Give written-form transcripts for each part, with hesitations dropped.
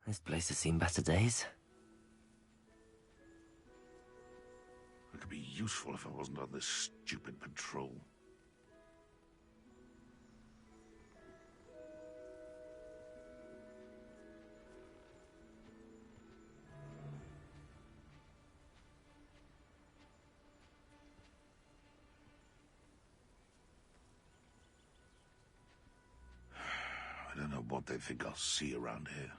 This place has seen better days. It could be useful if I wasn't on this stupid patrol. I don't know what they think I'll see around here.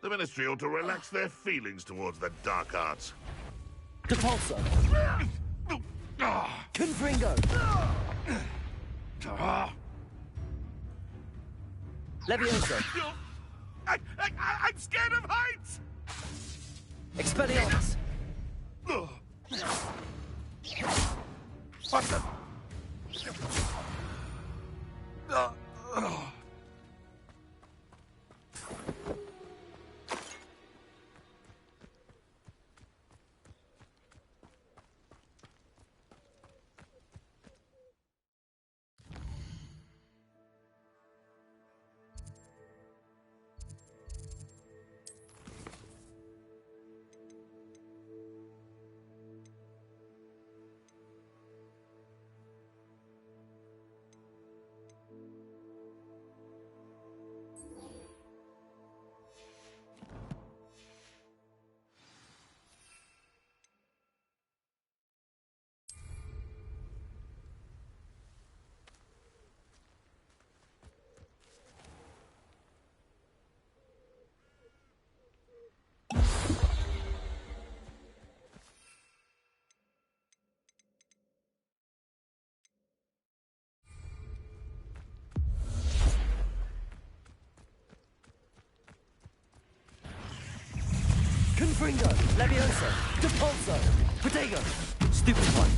The Ministry ought to relax their feelings towards the dark arts. Depulso! Confringo! Levioso! I'm scared of heights! Expelliarmus! What the? Confringo! Levioso! Depulso! Protego! Stupefy!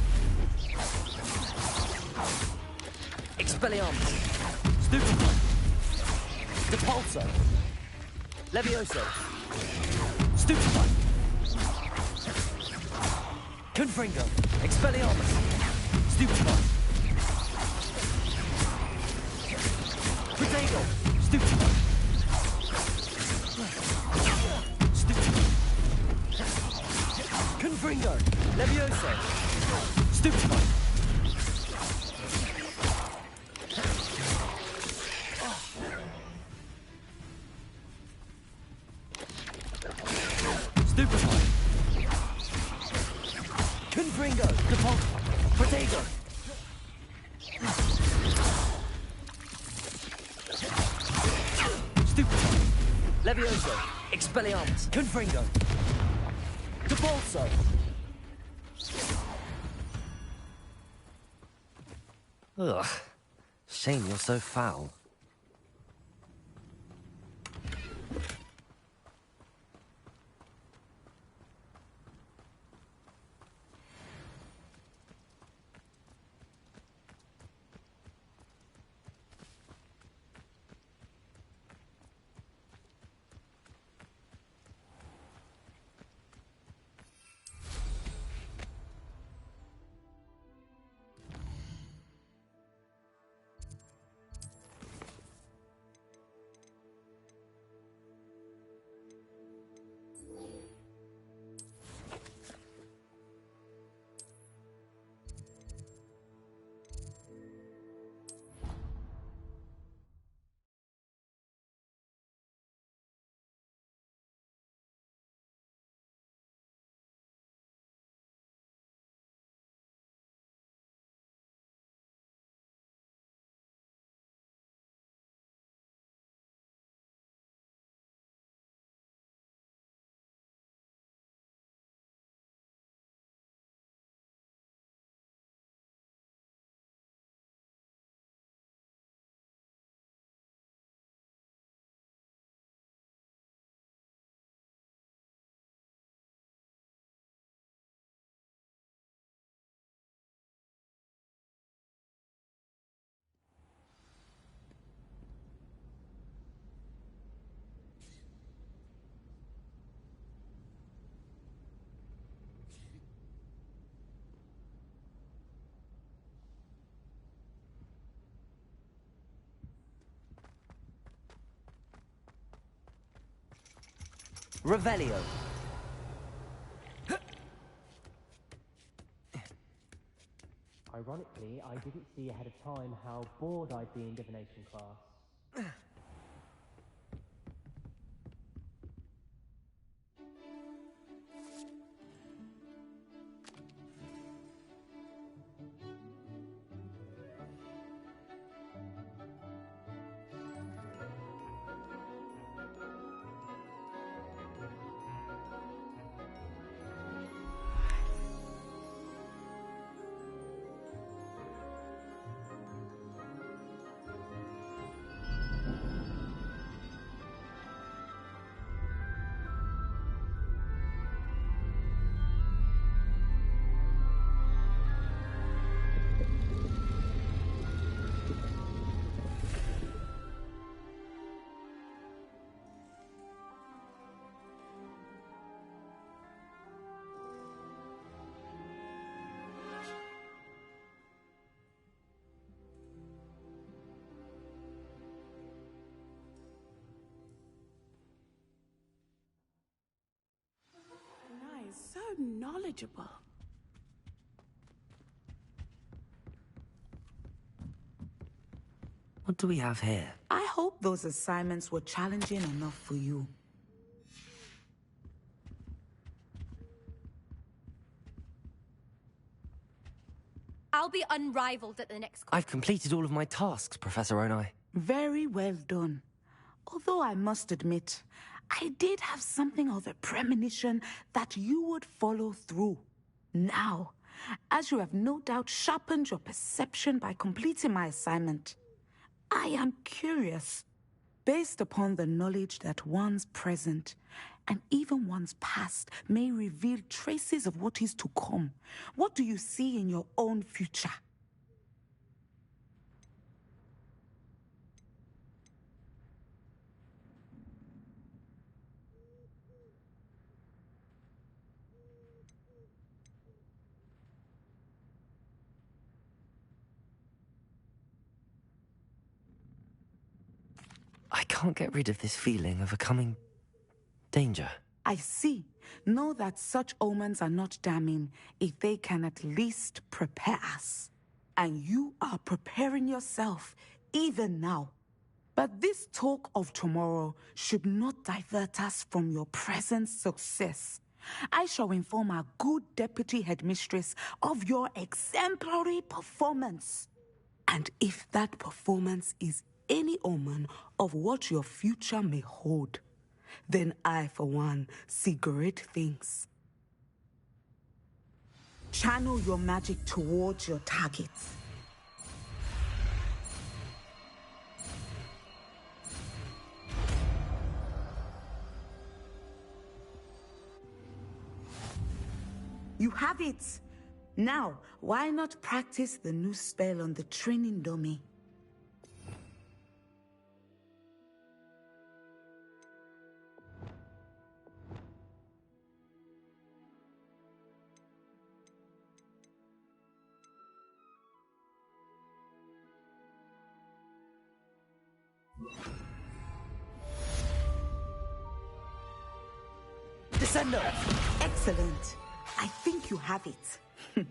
Expelliarmus! Stupefy! Depulso! Levioso! Stupefy! Confringo! Expelliarmus! Stupefy! Protego! Stupefy! Confringo! Levioso! Stupefy! Stupefy! Confringo! Depulso! Protego! Stupefy! Levioso! Expelliarmus! Confringo! Depulso! Ugh. Shame you're so foul. Revelio. Ironically, I didn't see ahead of time how bored I'd be in divination class. Nice, so knowledgeable. What do we have here? I hope those assignments were challenging enough for you. I'll be unrivaled at the next I've completed all of my tasks, Professor Onai. Very well done. Although I must admit, I did have something of a premonition that you would follow through. Now, as you have no doubt sharpened your perception by completing my assignment, I am curious, based upon the knowledge that one's present and even one's past may reveal traces of what is to come. What do you see in your own future? I can't get rid of this feeling of a coming danger. I see. Know that such omens are not damning if they can at least prepare us. And you are preparing yourself, even now. But this talk of tomorrow should not divert us from your present success. I shall inform our good deputy headmistress of your exemplary performance. And if that performance is any omen of what your future may hold, then I, for one, see great things. Channel your magic towards your targets. You have it! Now, why not practice the new spell on the training dummy? Descendo! Excellent. I think you have it.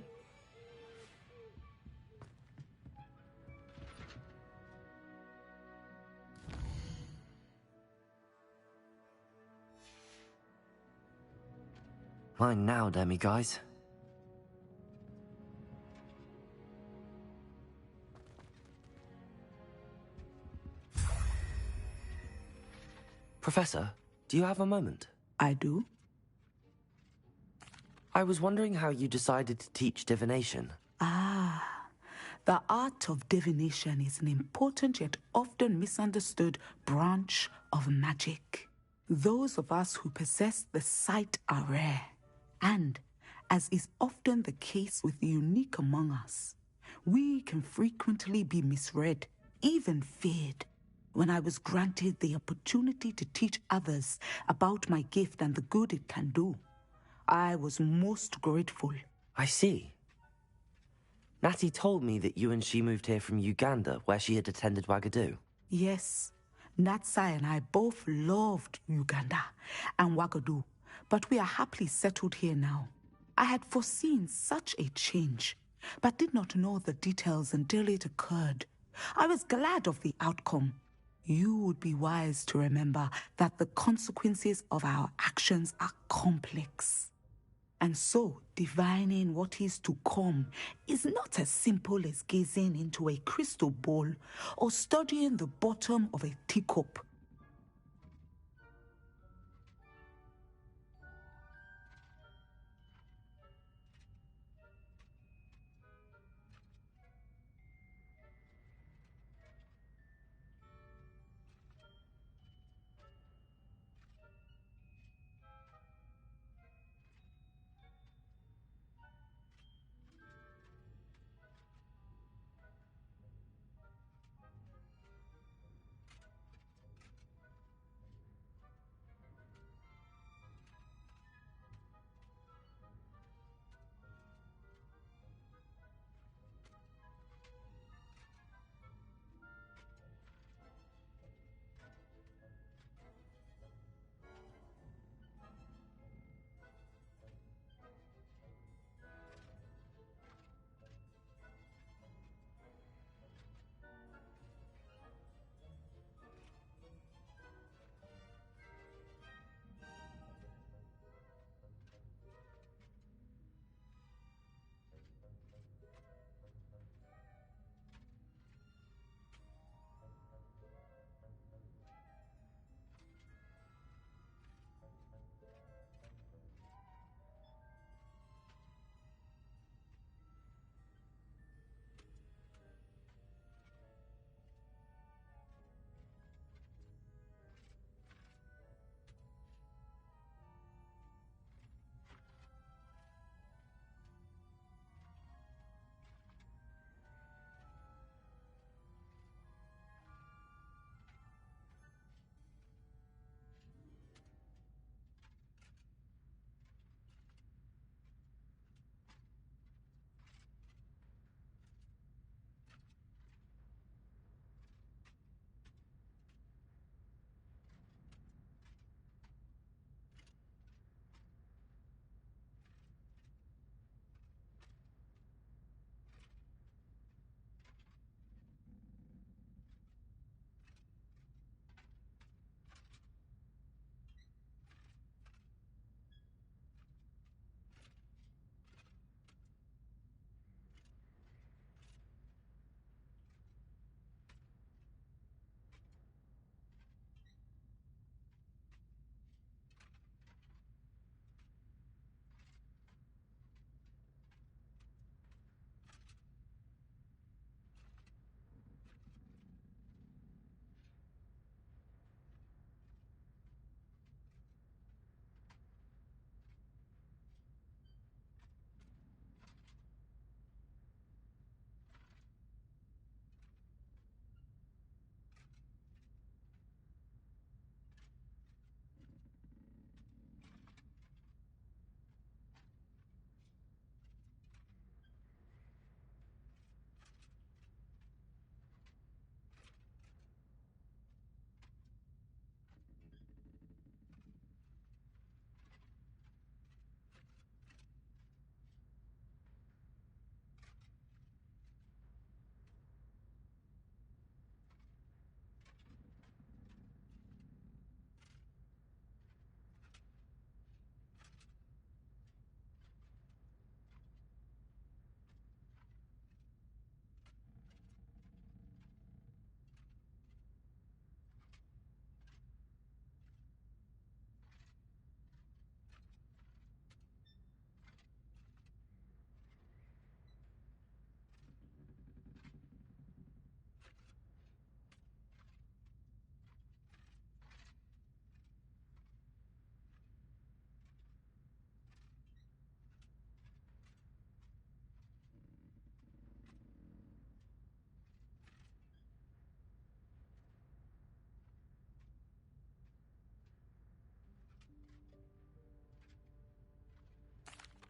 Fine now, demi-guys. Professor, do you have a moment? I do. I was wondering how you decided to teach divination. The art of divination is an important yet often misunderstood branch of magic. Those of us who possess the sight are rare, and, as is often the case with the unique among us, we can frequently be misread, even feared. When I was granted the opportunity to teach others about my gift and the good it can do, I was most grateful. I see. Natty told me that you and she moved here from Uganda, where she had attended Wagadu. Yes, Natsai and I both loved Uganda and Wagadu, but we are happily settled here now. I had foreseen such a change, but did not know the details until it occurred. I was glad of the outcome. You would be wise to remember that the consequences of our actions are complex. And so, divining what is to come is not as simple as gazing into a crystal ball or studying the bottom of a teacup.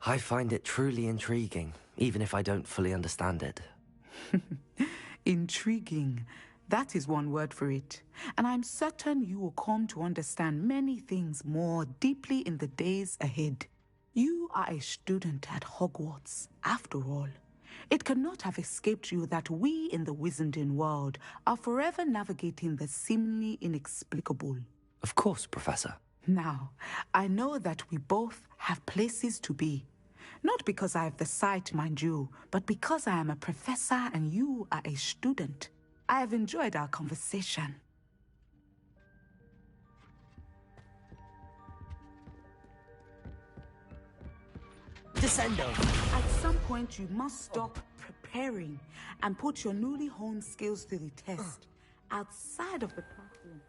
I find it truly intriguing, even if I don't fully understand it. Intriguing. That is one word for it. And I'm certain you will come to understand many things more deeply in the days ahead. You are a student at Hogwarts, after all. It cannot have escaped you that we in the Wizarding world are forever navigating the seemingly inexplicable. Of course, Professor. Now, I know that we both have places to be. Not because I have the sight, mind you, but because I am a professor and you are a student. I have enjoyed our conversation. Descendo! At some point, you must stop preparing and put your newly honed skills to the test outside of the classroom.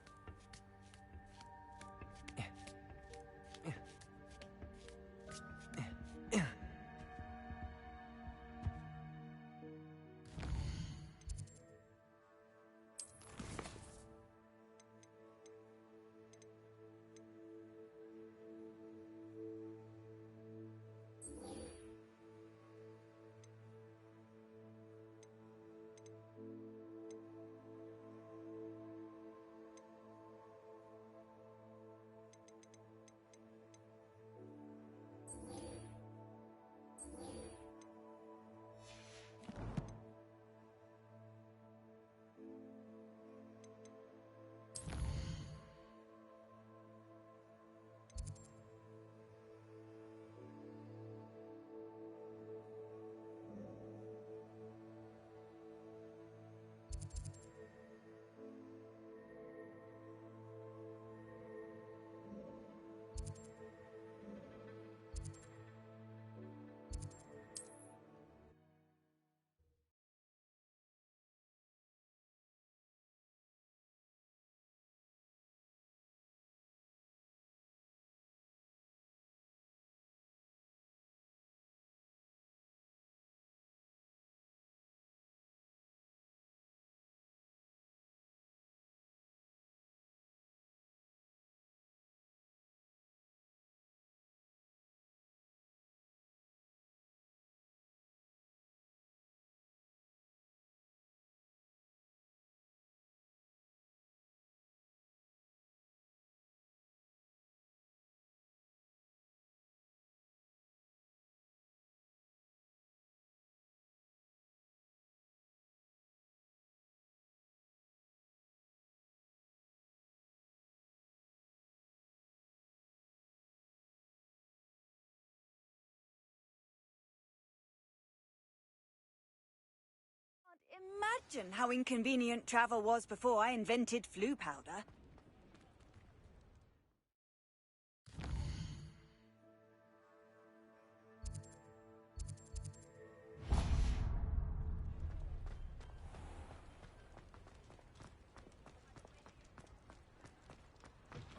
Imagine how inconvenient travel was before I invented flu powder.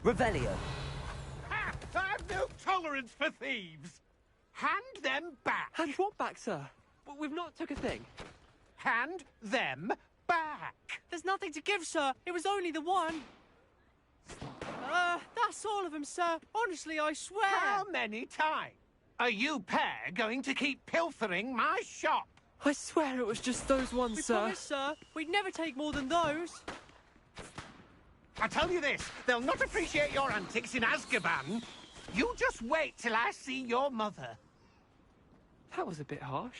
Revelio. Ha! I've no tolerance for thieves! Hand them back! Hand what back, sir? We've not took a thing. Hand them back! There's nothing to give, sir. It was only the one. That's all of them, sir. Honestly, I swear. How many times? Are you pair going to keep pilfering my shop? I swear it was just those ones, We sir. promise, sir. We'd never take more than those. I tell you this, they'll not appreciate your antics in Azkaban. You just wait till I see your mother. That was a bit harsh.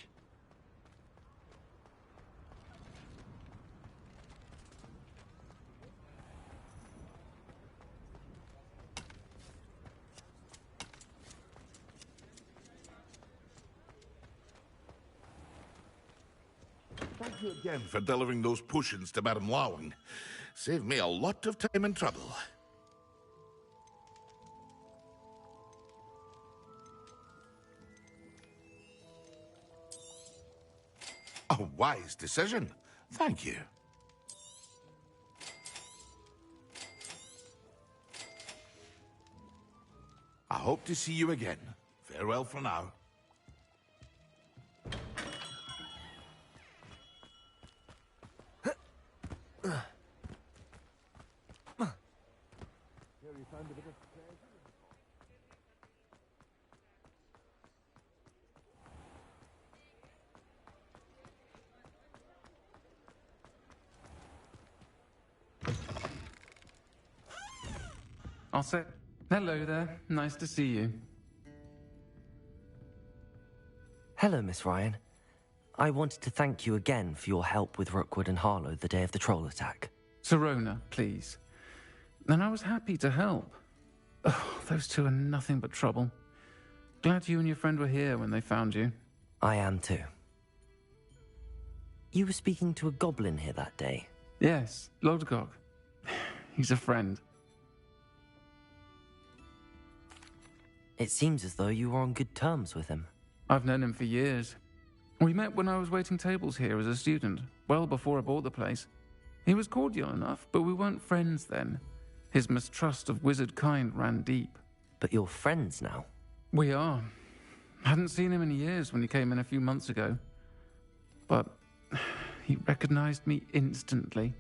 Thank you again for delivering those potions to Madame Lawing. Saved me a lot of time and trouble. A wise decision. Thank you. I hope to see you again. Farewell for now. I'll say... Hello there. Nice to see you. Hello, Miss Ryan. I wanted to thank you again for your help with Rookwood and Harlow the day of the troll attack. Sirona, please. And I was happy to help. Oh, those two are nothing but trouble. Glad you and your friend were here when they found you. I am too. You were speaking to a goblin here that day? Yes, Lodgok. He's a friend. It seems as though you were on good terms with him. I've known him for years. We met when I was waiting tables here as a student, well before I bought the place. He was cordial enough, but we weren't friends then. His mistrust of wizard kind ran deep. But you're friends now? We are. Hadn't seen him in years when he came in a few months ago. But he recognized me instantly,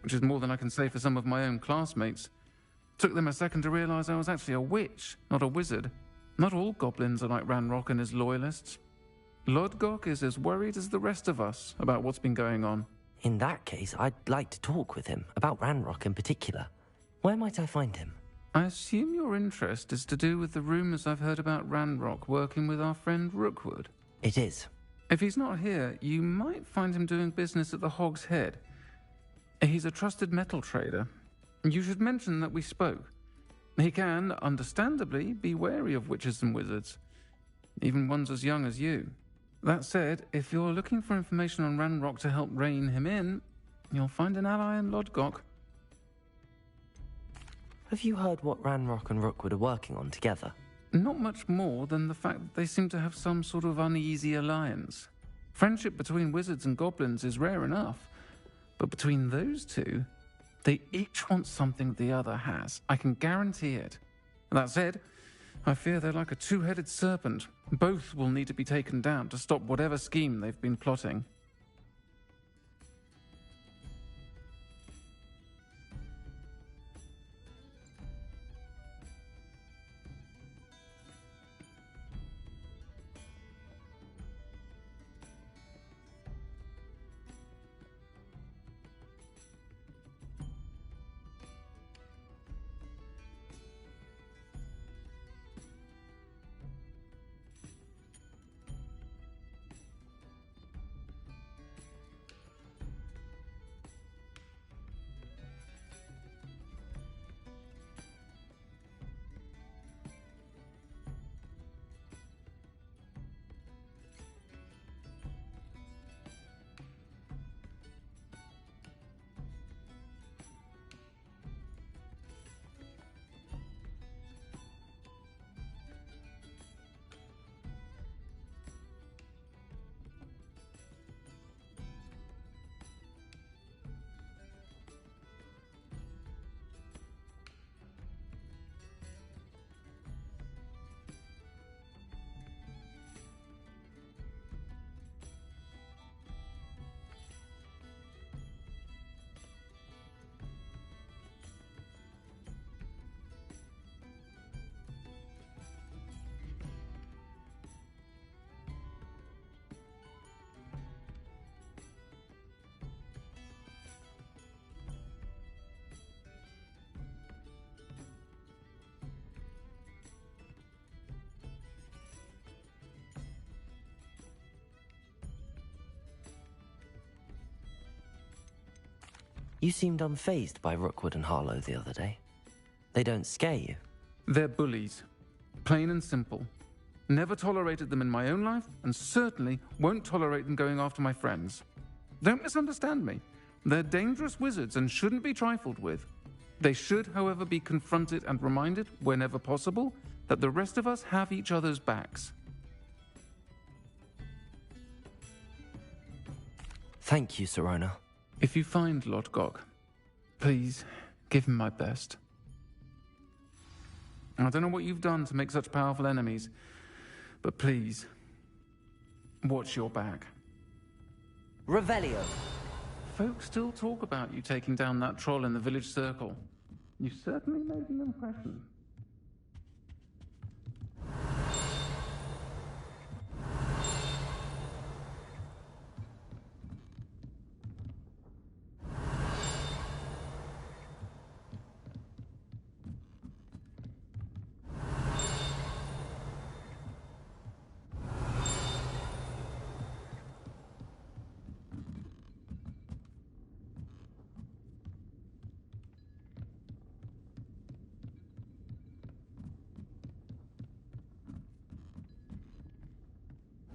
which is more than I can say for some of my own classmates. Took them a second to realize I was actually a witch, not a wizard. Not all goblins are like Ranrock and his loyalists. Lodgok is as worried as the rest of us about what's been going on. In that case, I'd like to talk with him, about Ranrock in particular. Where might I find him? I assume your interest is to do with the rumors I've heard about Ranrock working with our friend Rookwood. It is. If he's not here, you might find him doing business at the Hog's Head. He's a trusted metal trader. You should mention that we spoke. He can, understandably, be wary of witches and wizards, even ones as young as you. That said, if you're looking for information on Ranrock to help rein him in, you'll find an ally in Lodgok. Have you heard what Ranrock and Rookwood are working on together? Not much more than the fact that they seem to have some sort of uneasy alliance. Friendship between wizards and goblins is rare enough, but between those two, they each want something the other has. I can guarantee it. That said, I fear they're like a two-headed serpent. Both will need to be taken down to stop whatever scheme they've been plotting. You seemed unfazed by Rookwood and Harlow the other day. They don't scare you. They're bullies. Plain and simple. Never tolerated them in my own life, and certainly won't tolerate them going after my friends. Don't misunderstand me. They're dangerous wizards and shouldn't be trifled with. They should, however, be confronted and reminded, whenever possible, that the rest of us have each other's backs. Thank you, Sirona. If you find Lodgok, please give him my best. I don't know what you've done to make such powerful enemies, but please, watch your back. Revelio. Folks still talk about you taking down that troll in the village circle. You certainly made an impression.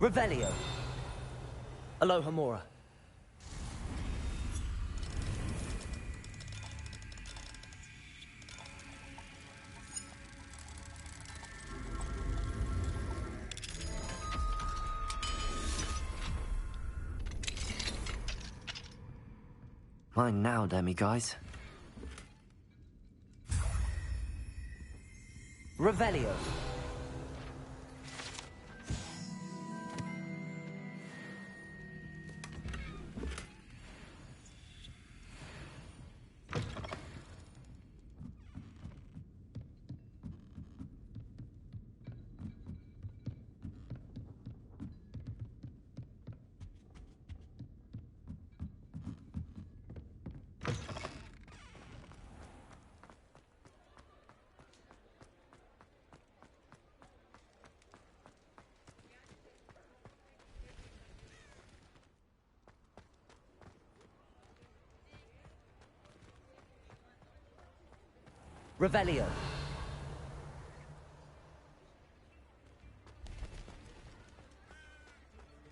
Revelio. Alohomora. Mine now, demi-guys. Revelio. Revelio.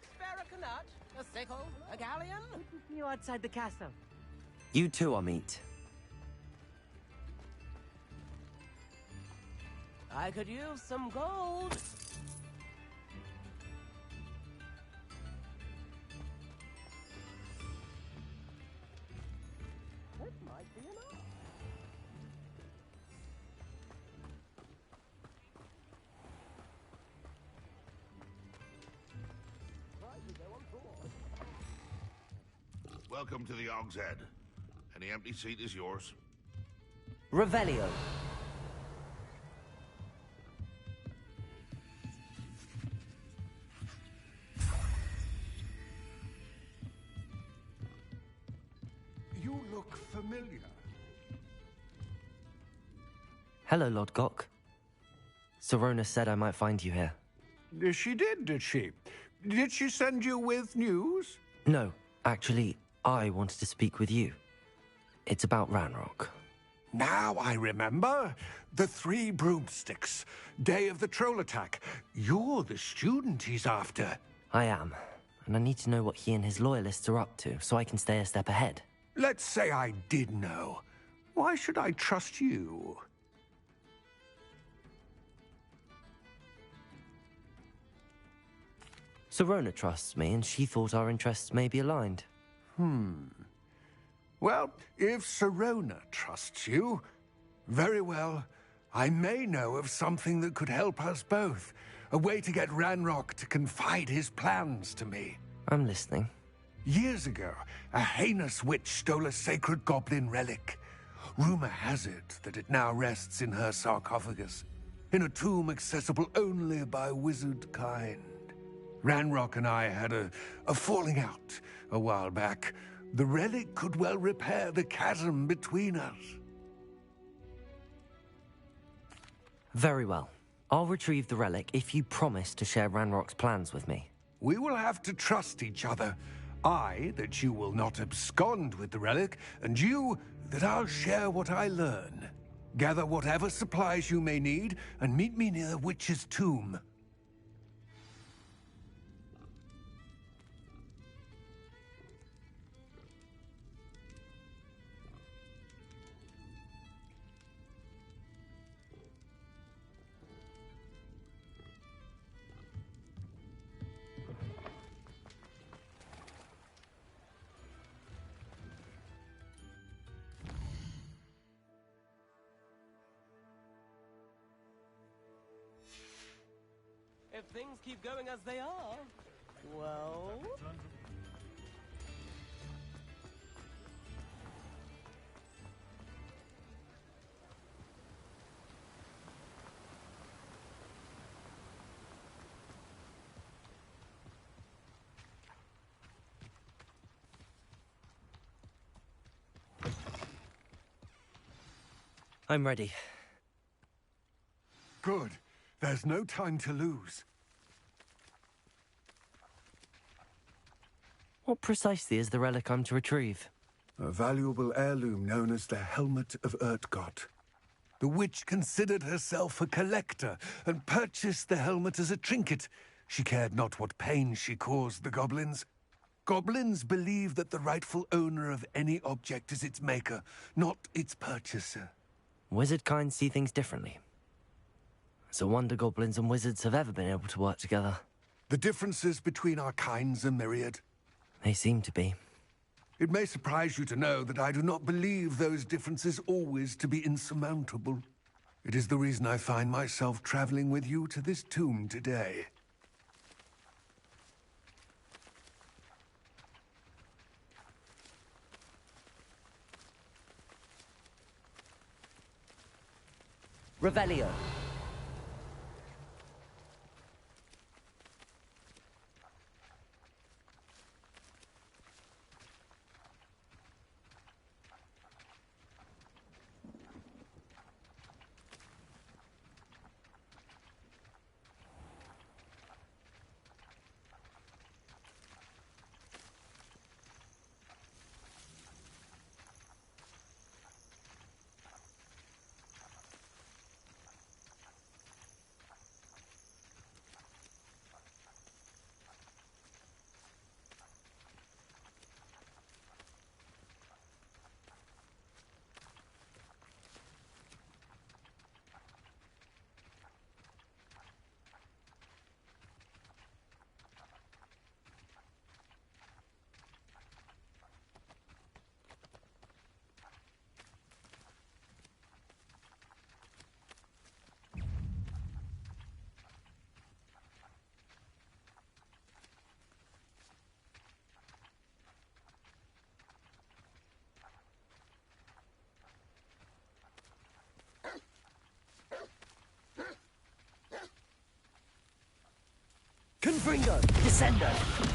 Spare a canut, a sickle, a galleon? You outside the castle. You two are meet. I could use some gold. That might be enough. Welcome to the Og's Head. Any empty seat is yours. Revelio. You look familiar. Hello, Lord Gok. Sorona said I might find you here. She did she? Did she send you with news? No, actually, I wanted to speak with you. It's about Ranrock. Now I remember. The 3 broomsticks. Day of the troll attack. You're the student he's after. I am, and I need to know what he and his loyalists are up to so I can stay a step ahead. Let's say I did know. Why should I trust you? Sorona trusts me, and she thought our interests may be aligned. Well, if Sorona trusts you, very well. I may know of something that could help us both. A way to get Ranrock to confide his plans to me. I'm listening. Years ago, a heinous witch stole a sacred goblin relic. Rumor has it that it now rests in her sarcophagus, in a tomb accessible only by wizard kind. Ranrock and I had a falling out a while back. The relic could well repair the chasm between us. Very well. I'll retrieve the relic if you promise to share Ranrock's plans with me. We will have to trust each other. I, that you will not abscond with the relic, and you, that I'll share what I learn. Gather whatever supplies you may need, and meet me near the witch's tomb. If things keep going as they are, well... I'm ready. Good. There's no time to lose. What precisely is the relic I'm to retrieve? A valuable heirloom known as the Helmet of Urtgott. The witch considered herself a collector and purchased the helmet as a trinket. She cared not what pain she caused the goblins. Goblins believe that the rightful owner of any object is its maker, not its purchaser. Wizard kind see things differently. It's a wonder goblins and wizards have ever been able to work together. The differences between our kinds are myriad. They seem to be. It may surprise you to know that I do not believe those differences always to be insurmountable. It is the reason I find myself traveling with you to this tomb today. Revelio. Confringo! Descendo!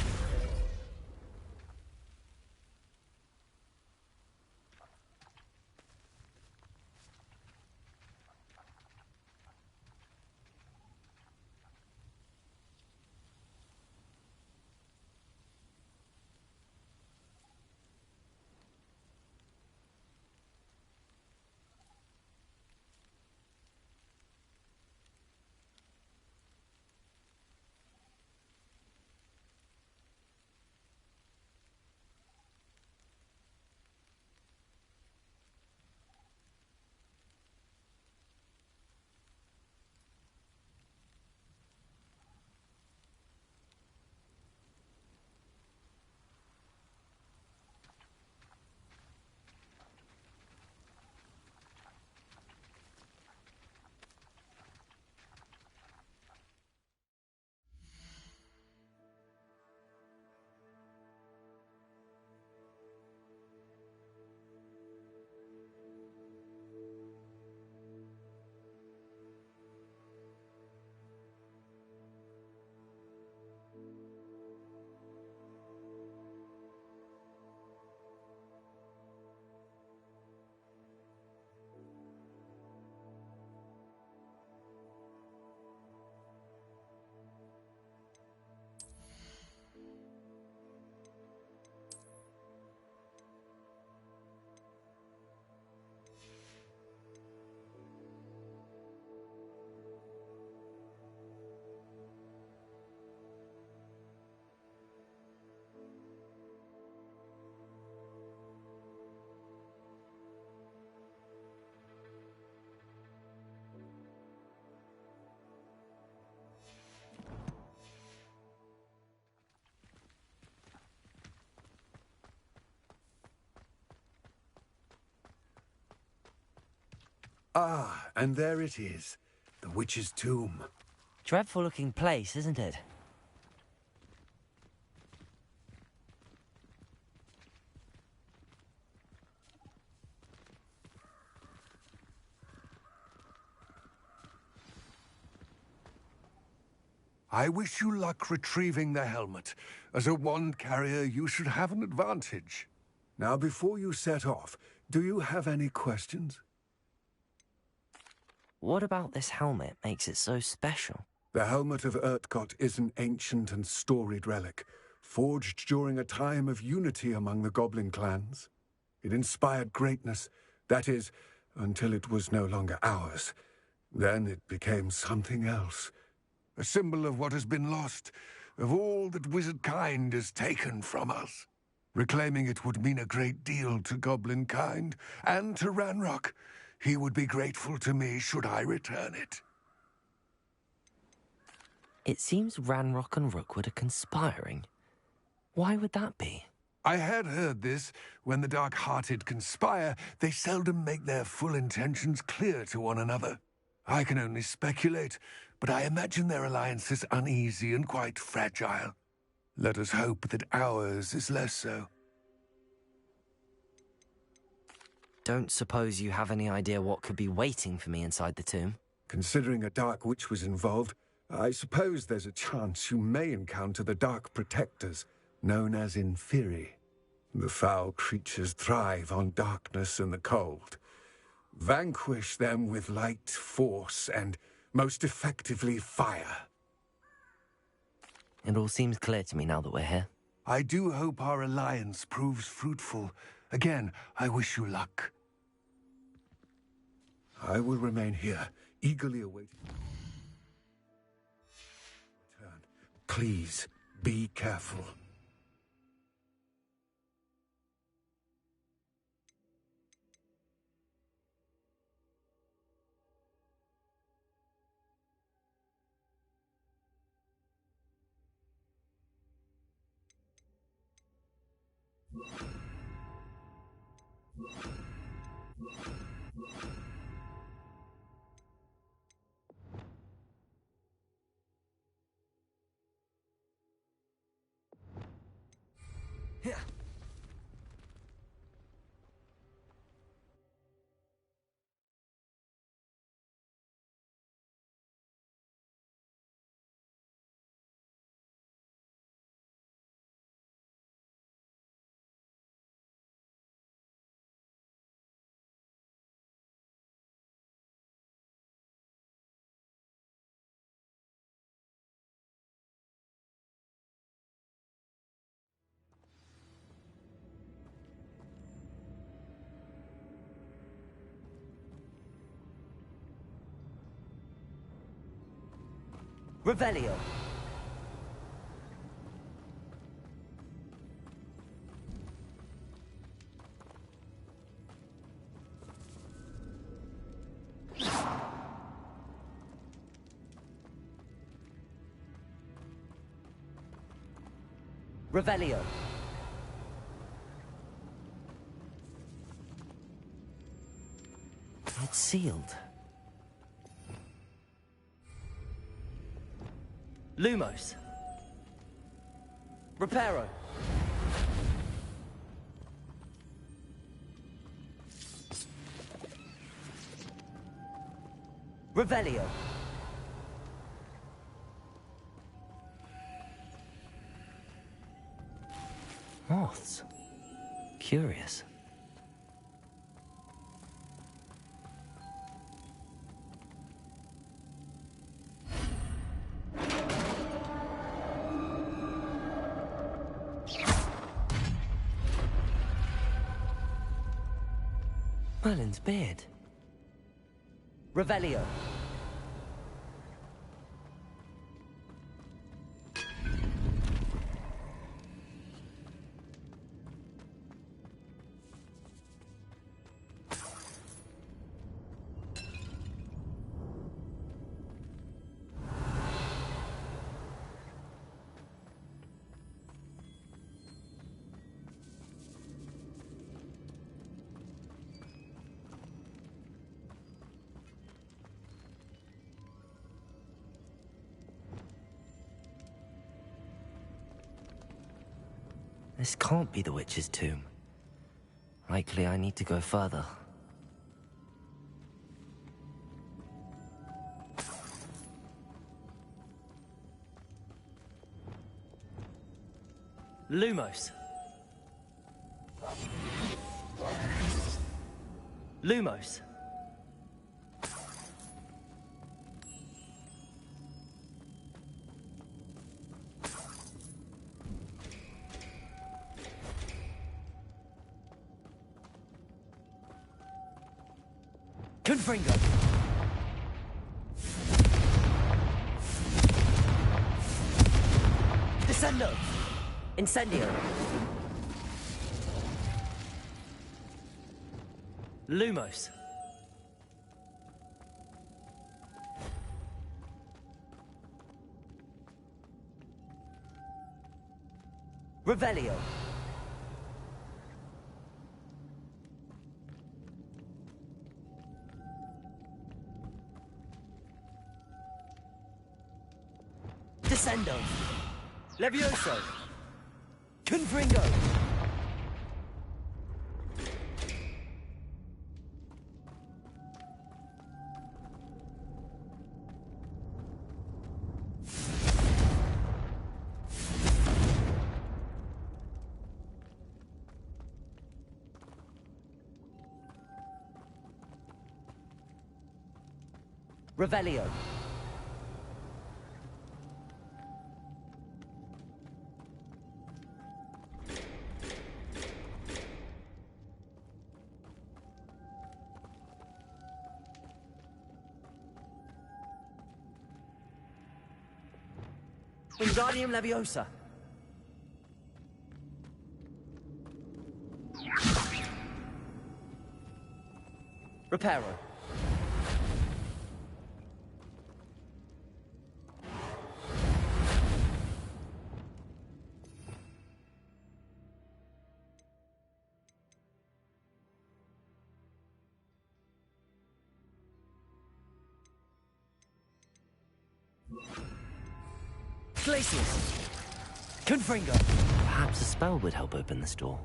Ah, and there it is. The witch's tomb. Dreadful looking place, isn't it? I wish you luck retrieving the helmet. As a wand carrier, you should have an advantage. Now, before you set off, do you have any questions? What about this helmet makes it so special? The helmet of Urtkot is an ancient and storied relic, forged during a time of unity among the goblin clans. It inspired greatness, that is, until it was no longer ours. Then it became something else. a symbol of what has been lost, of all that wizard kind has taken from us. Reclaiming it would mean a great deal to goblin kind, and to Ranrock. He would be grateful to me should I return it. It seems Ranrock and Rookwood are conspiring. Why would that be? I had heard this. When the dark-hearted conspire, they seldom make their full intentions clear to one another. I can only speculate, but I imagine their alliance is uneasy and quite fragile. Let us hope that ours is less so. Don't suppose you have any idea what could be waiting for me inside the tomb? Considering a Dark Witch was involved, I suppose there's a chance you may encounter the Dark Protectors, known as Inferi. The foul creatures thrive on darkness and the cold. Vanquish them with light, force, and most effectively fire. It all seems clear to me now that we're here. I do hope our alliance proves fruitful. Again, I wish you luck. I will remain here, eagerly awaiting return. Please, be careful. Revelio. Revelio. It's sealed. Lumos. Reparo. Revelio. Moths. Curious. Merlin's beard. Revelio. This can't be the witch's tomb. Likely I need to go further. Lumos. Lumos. Confringo. Descendo! Incendio! Lumos! Revelio! Descendo! Levioso! Confringo! Revelio! Wingardium Leviosa! Reparo! Glacius! Confringo! Perhaps a spell would help open this door.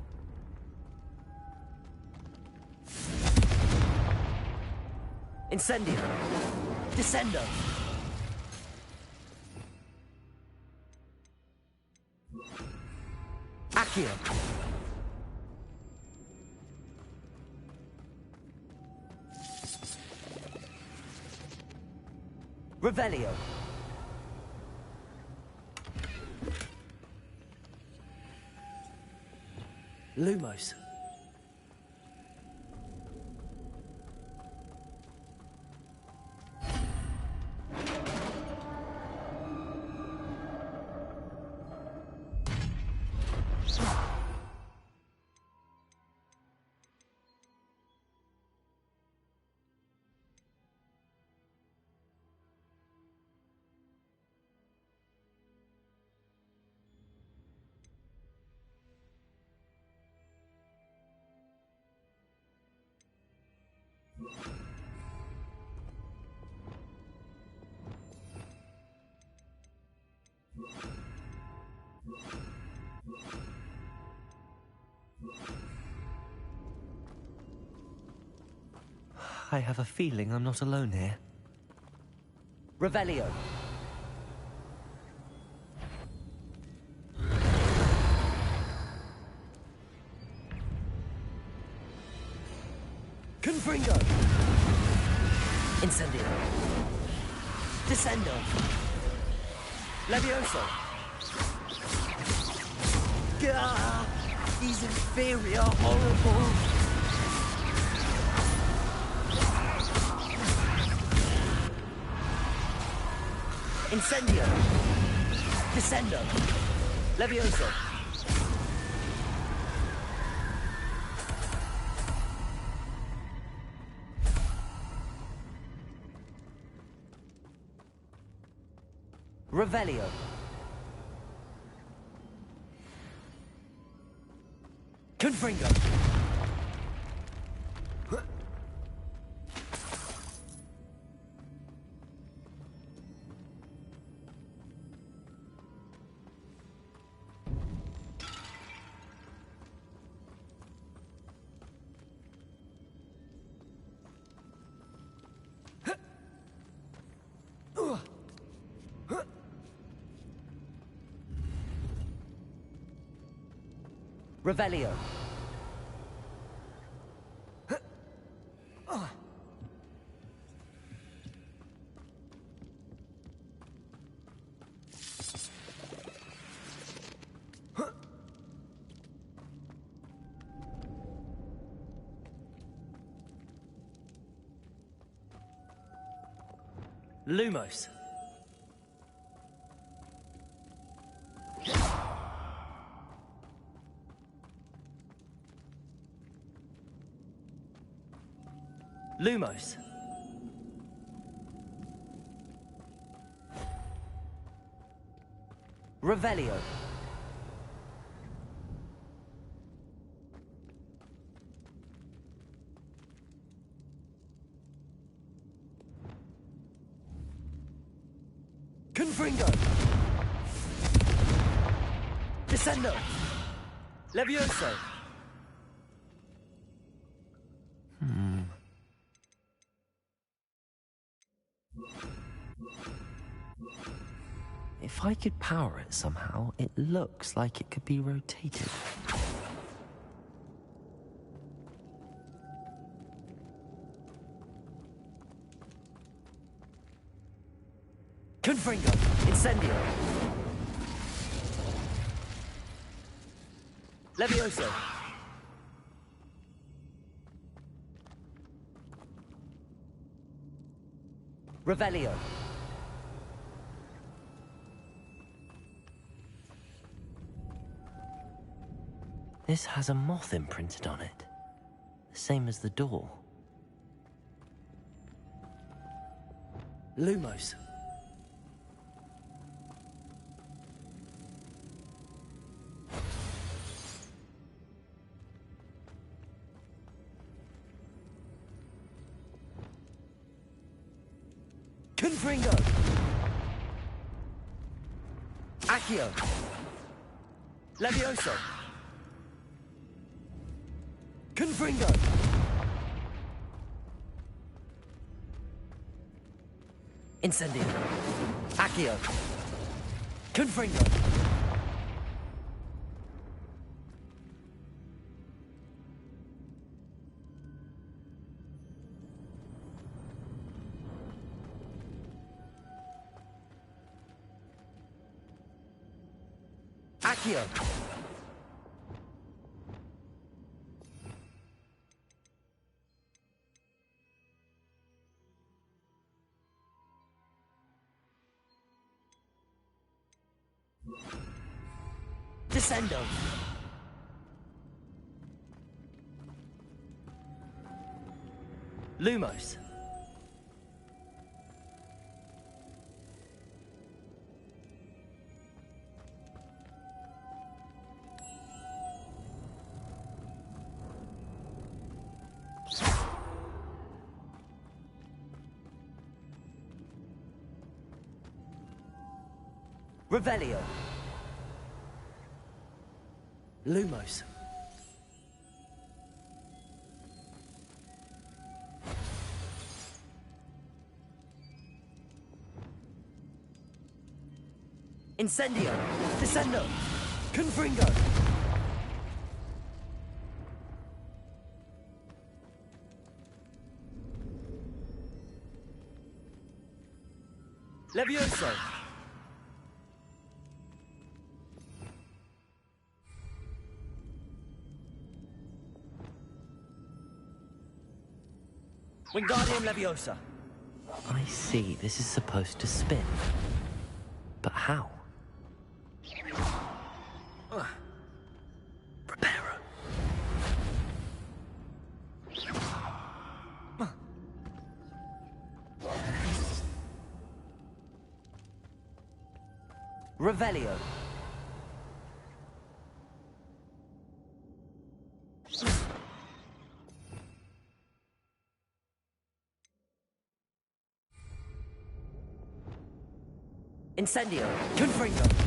Incendio! Descendo! Accio! Revelio! Lumos. I have a feeling I'm not alone here. Revelio. Confringo. Incendio. Descendo. Levioso. Gah! These inferior, horrible. Incendio. Descendo. Levioso. Revelio. Confringo. Revelio. Lumos. Lumos. Revelio. Confringo. Descendo. Levioso. If I could power it somehow, it looks like it could be rotated. Confringo. Incendio. Levioso. Revelio. This has a moth imprinted on it, the same as the door. Lumos. Confringo. Accio. Levioso. Confringo. Incendio. Accio. Confringo. Accio. Descendo. Lumos. Revelio. Lumos. Incendio. Descendo. Confringo. Levioso. Wingardium Leviosa. I see. This is supposed to spin. But how? Preparo. Revelio. Incendio. Confringo.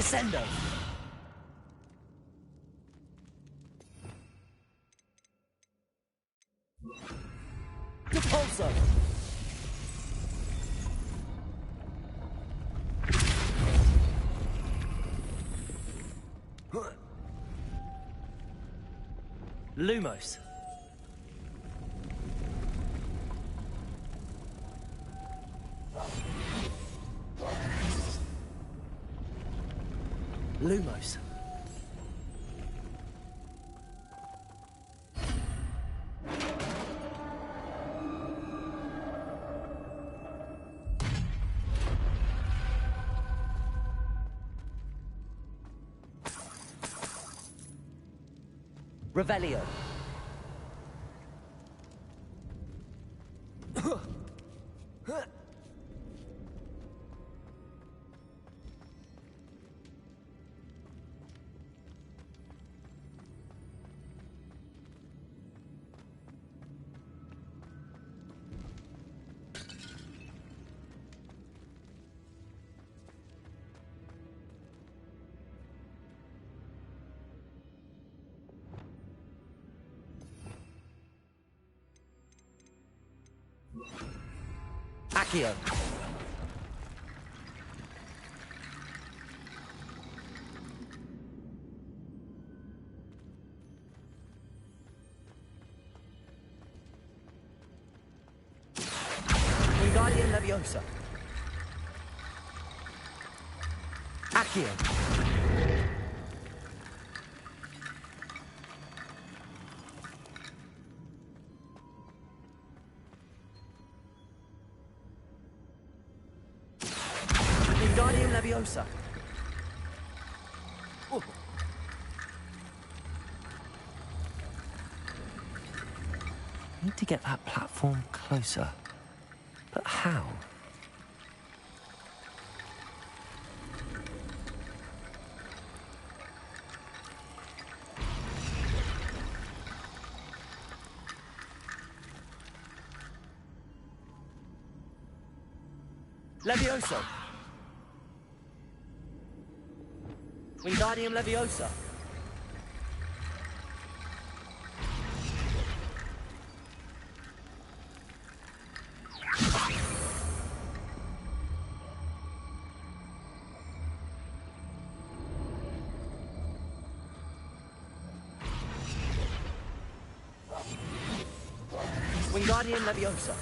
Crescendo! Repulso! Lumos. Lumos. Revelio. Accio. Wingardium Leviosa. Accio. Wingardium Leviosa. Oh. Need to get that platform closer. But how? Levioso. Wingardium Leviosa. Wingardium Leviosa.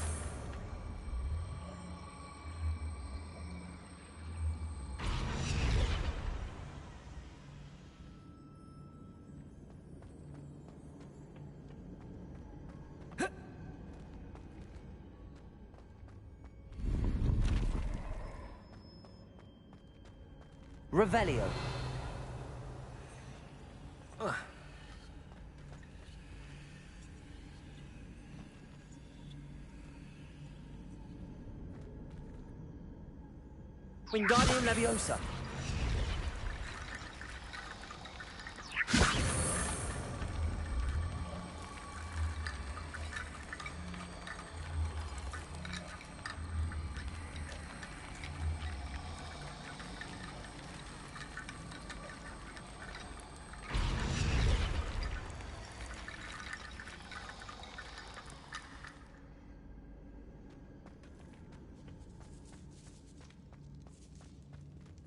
Revelio. Wingardium Leviosa.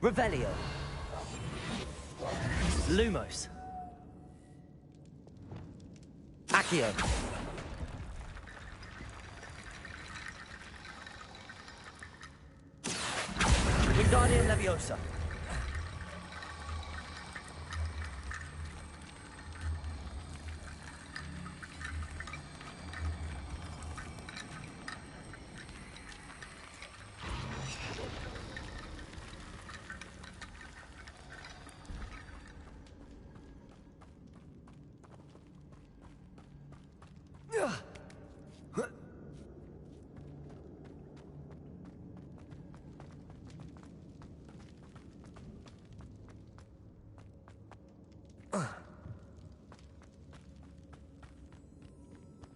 Revelio. Lumos. Accio. Wingardium Leviosa.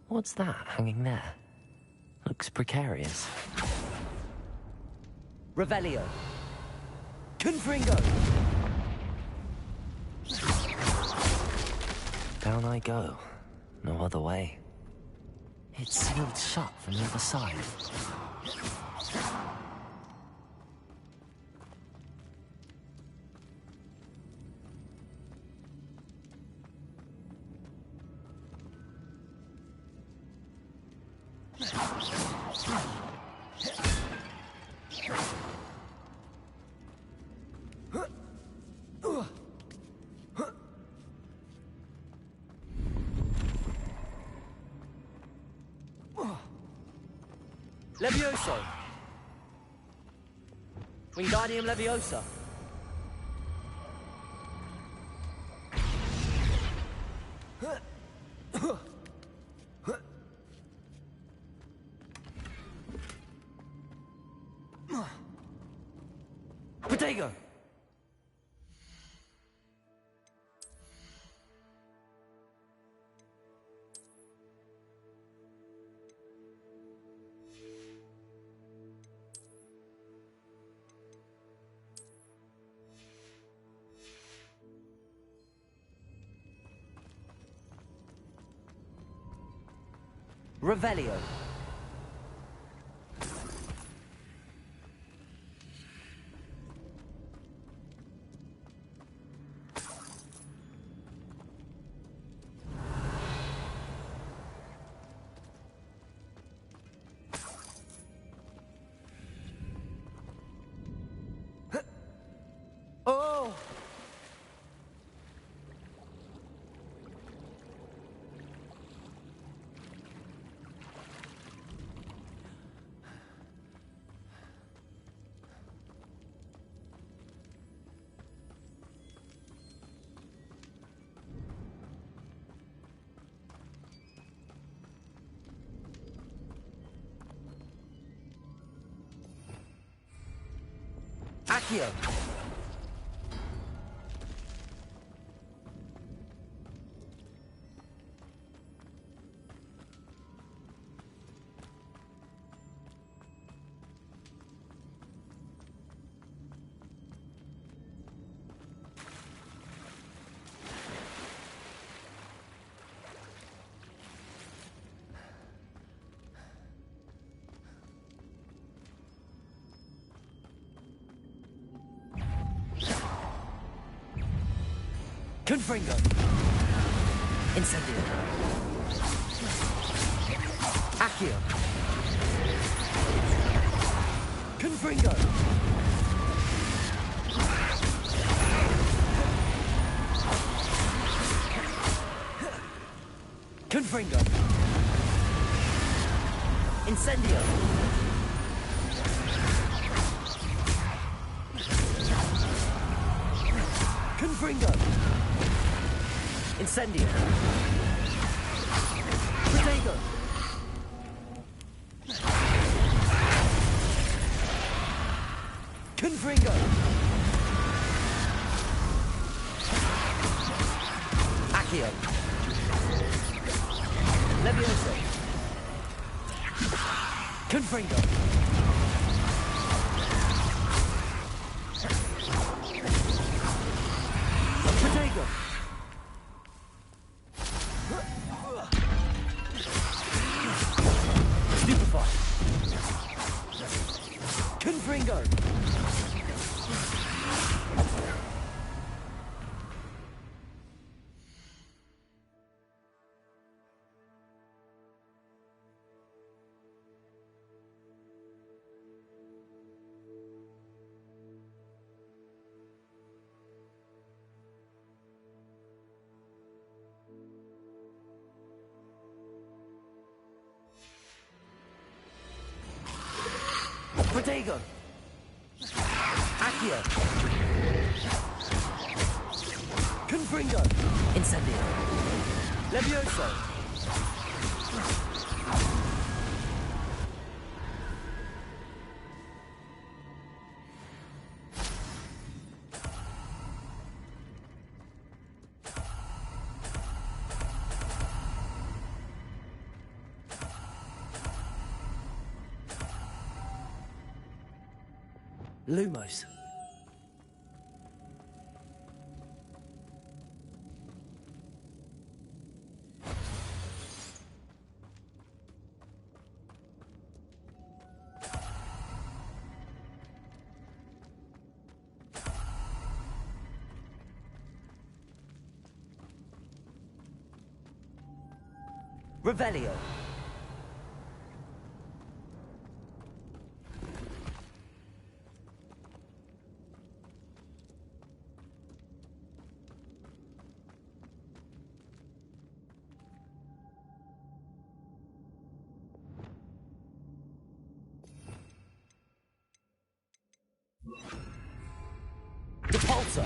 What's that hanging there? Looks precarious. Revelio. Confringo. Down I go. No other way. It's sealed shut from the other side. Levioso! Wingardium Leviosa! Protego! Revelio. Oh! Accio. Confringo! Incendio! Accio! Confringo! Confringo! Incendio! Confringo! Incendio! Protego! Confringo! Accio! Levioso! Confringo! Protego! Stupefy! Confringo! Protego! Accio! Confringo! Incendio! Levioso! Lumos. Revelio. Depulso.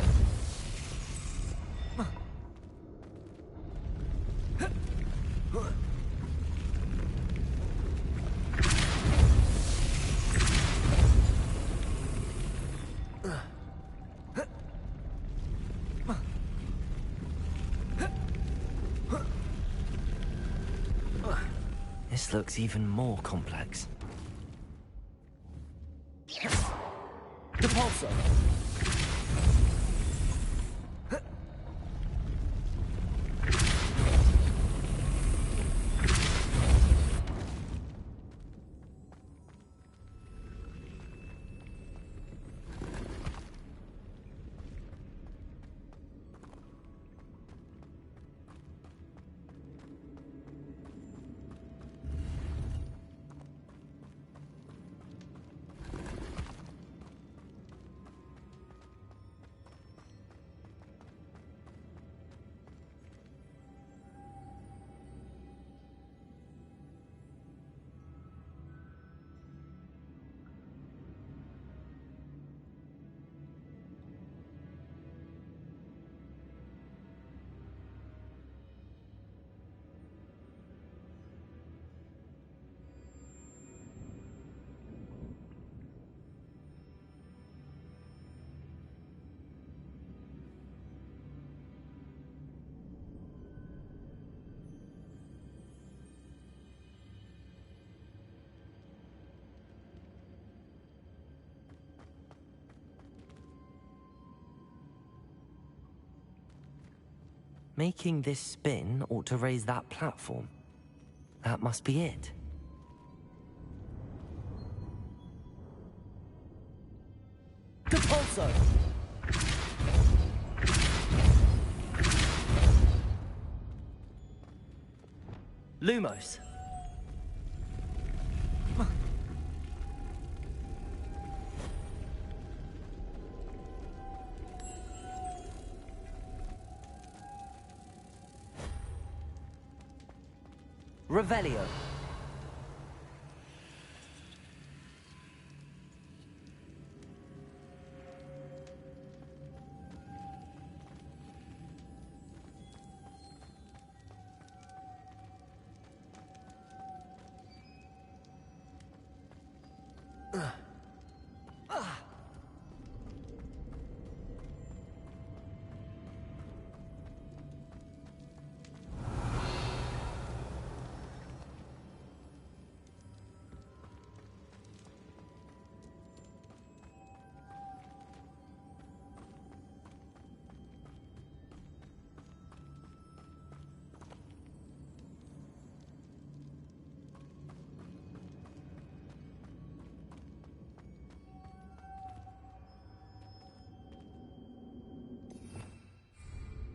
This looks even more complex. Depulso. Making this spin ought to raise that platform. That must be it. Depulso. Lumos. Revelio.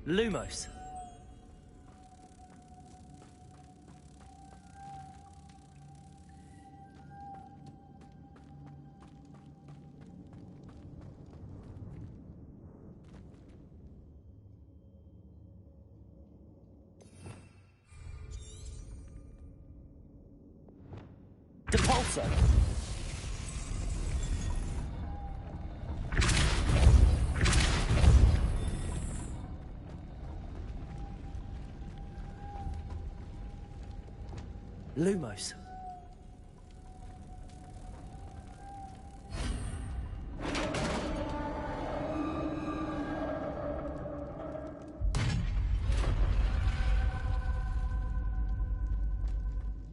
Lumos. Depulso. Lumos.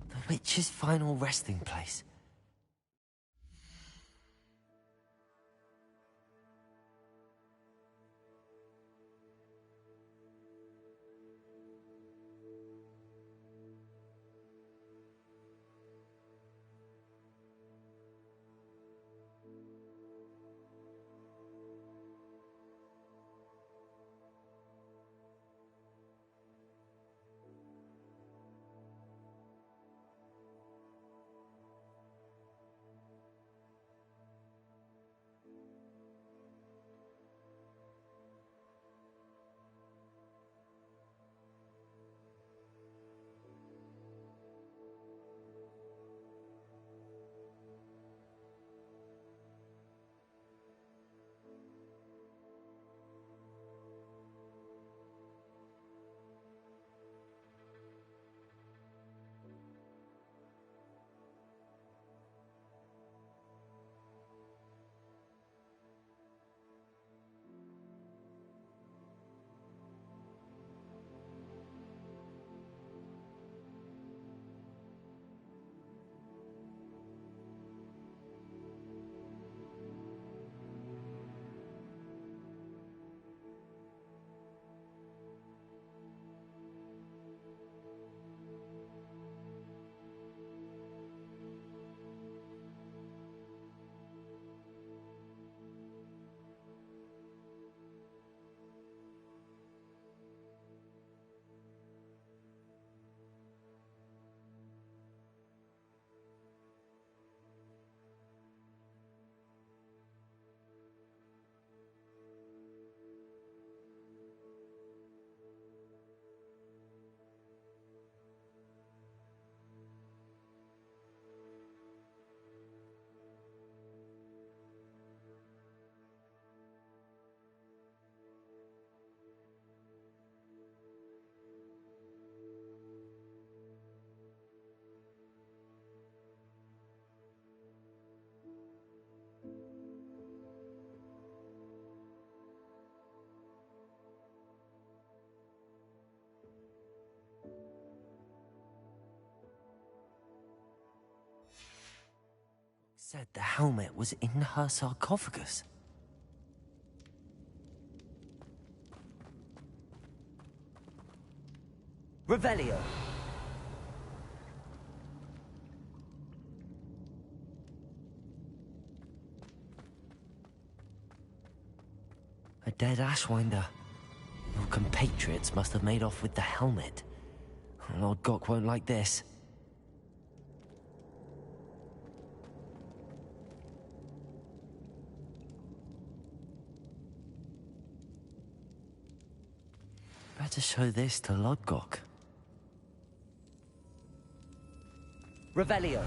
The witch's final resting place. said the helmet was in her sarcophagus. Revelio. A dead Ashwinder. Your compatriots must have made off with the helmet. Lord Gok won't like this. Better show this to Lord Gok. Revelio.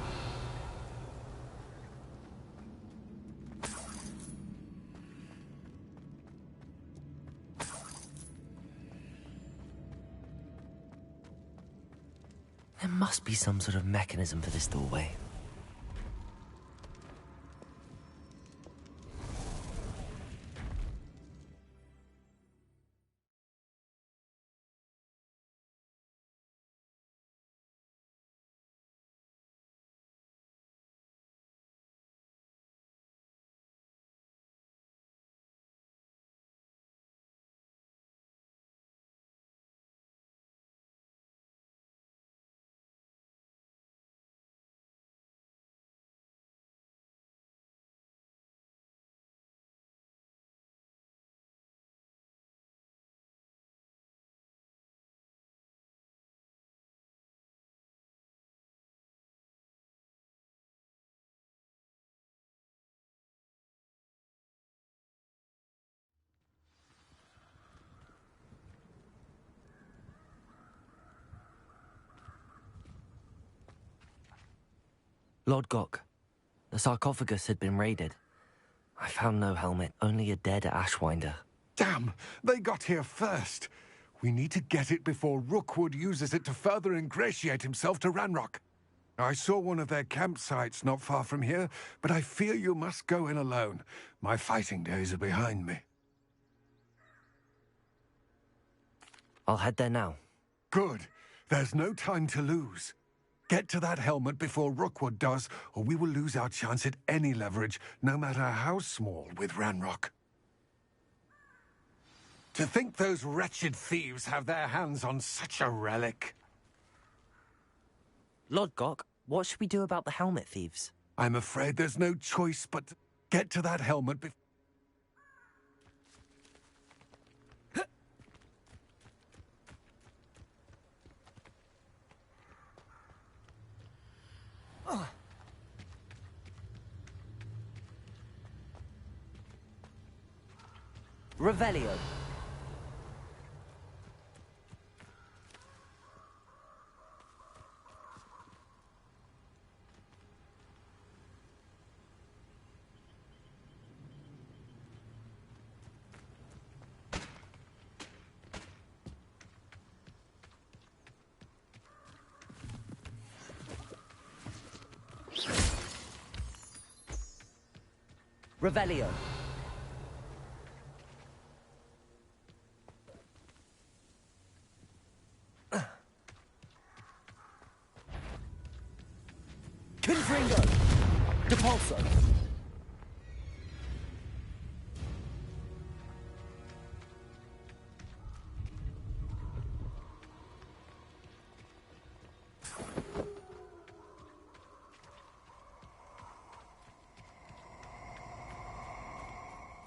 There must be some sort of mechanism for this doorway. Lord Gok, the sarcophagus had been raided. I found no helmet, only a dead Ashwinder. Damn! They got here first. We need to get it before Rookwood uses it to further ingratiate himself to Ranrock. I saw one of their campsites not far from here, but I fear you must go in alone. My fighting days are behind me. I'll head there now. Good. There's no time to lose. Get to that helmet before Rookwood does, or we will lose our chance at any leverage, no matter how small, with Ranrock. To think those wretched thieves have their hands on such a relic. Lord Gok, what should we do about the helmet thieves? I'm afraid there's no choice but to get to that helmet before... Revelio. Revelio. Confringo. Depulso.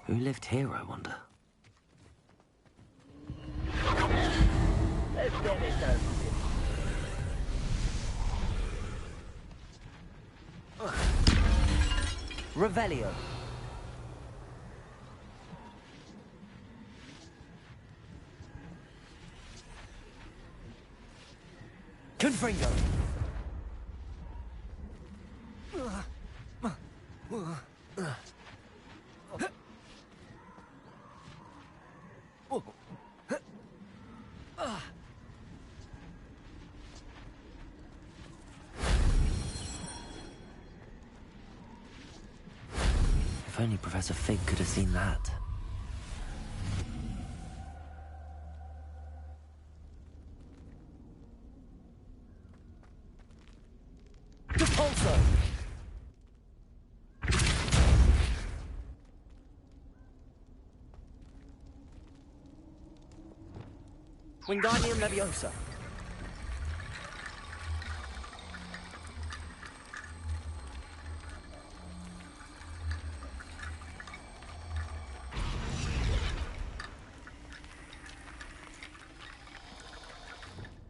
Who lived here, I wonder? Let's get it done. Revelio. Confringo. If only Professor Fig could have seen that. Depulso. Wingardium Leviosa.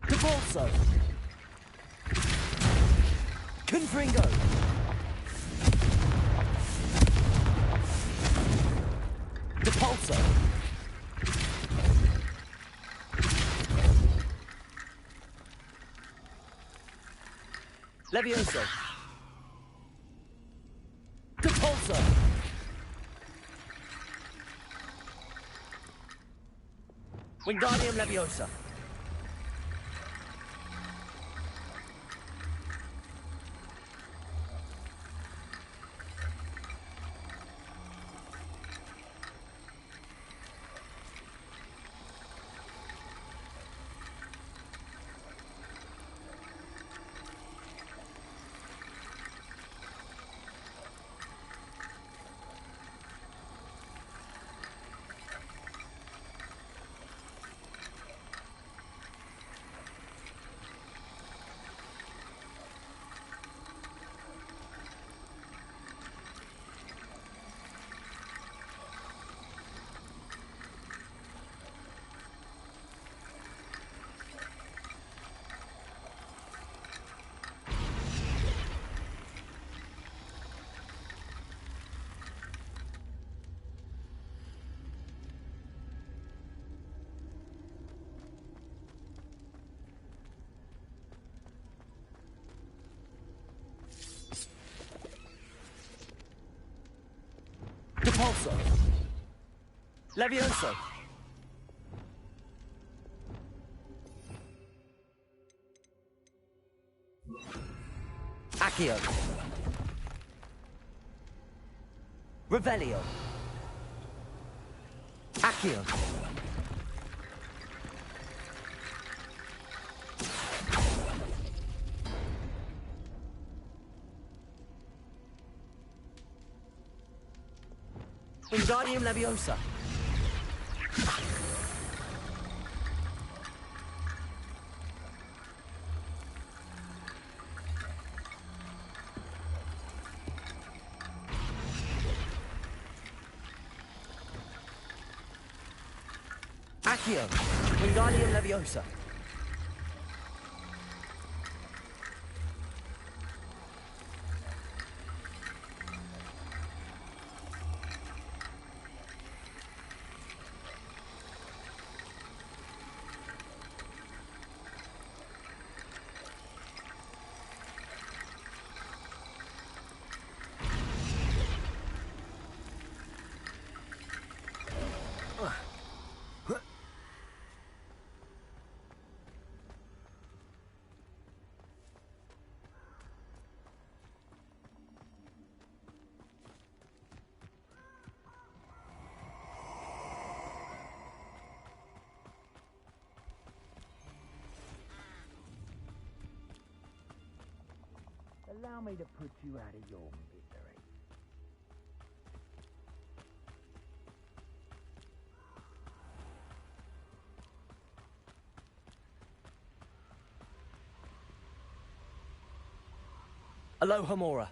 Depulso. Confringo. Depulso. Levioso. Depulso. Wingardium Leviosa. Depulso. Levioso. Accio. Revelio. Accio. Wingardium Leviosa. Accio. Wingardium Leviosa. Allow me to put you out of your misery. Alohomora.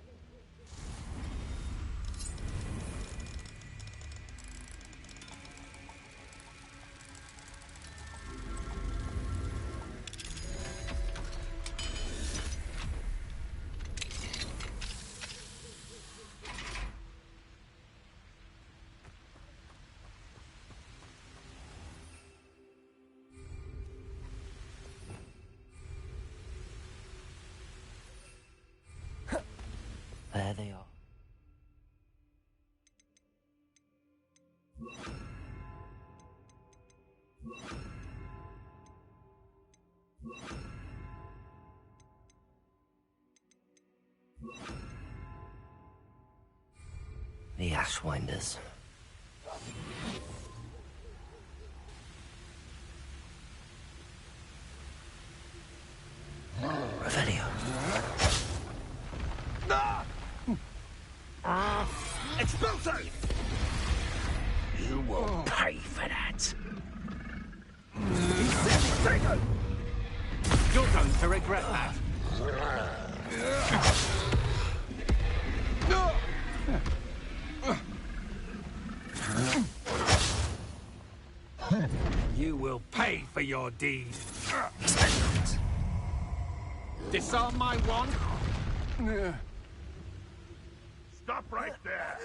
There they are. The Ashwinders. Revelio. Expulso! You will pay for that. regret that. You will pay for your deed. Disarm my wand. Stop right there!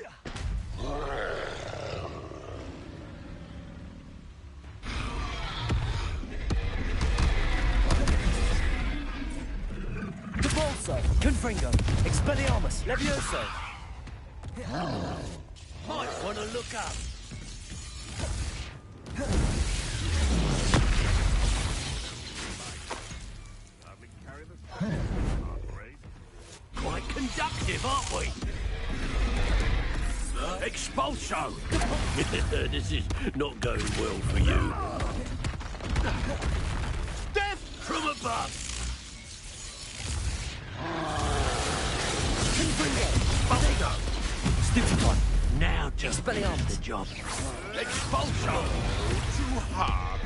Debolso, Confringo, Expelliarmus, Levioso. Might want to look up. Quite conductive, aren't we? Expulso! This is not going well for you. Death from above! Expulso! Stupid one! Now just finish the job. Expulso! Too hard.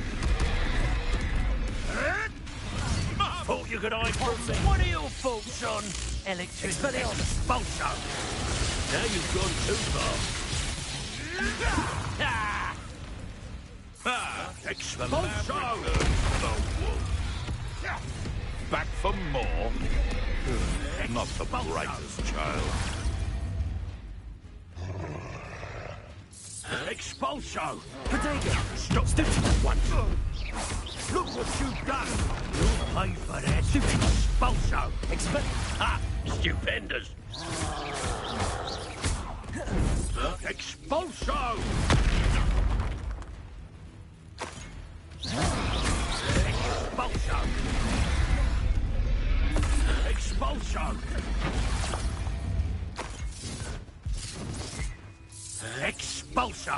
Thought you could hide from me. What are your thoughts on electricity? Expulso! Now you've gone too far. Expulso! Back for more? Not the brightest child. Expulso! Bodega! Stop that one! Look what you've done! You'll pay for that! Expulso! Ah! Stupendous! Expulso! Expulso! Expulso! Expulso!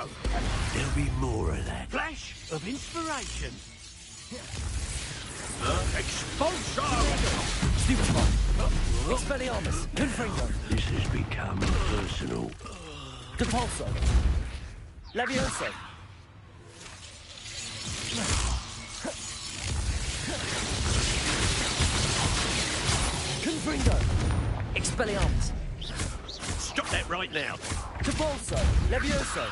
There'll be more of that. Flash of inspiration. Expulso! Stupid one. Expelliarmus, Confringo. This has become personal. Depulso. Levioso. Confringo. Expelliarmus. Stop that right now. Depulso. Levioso.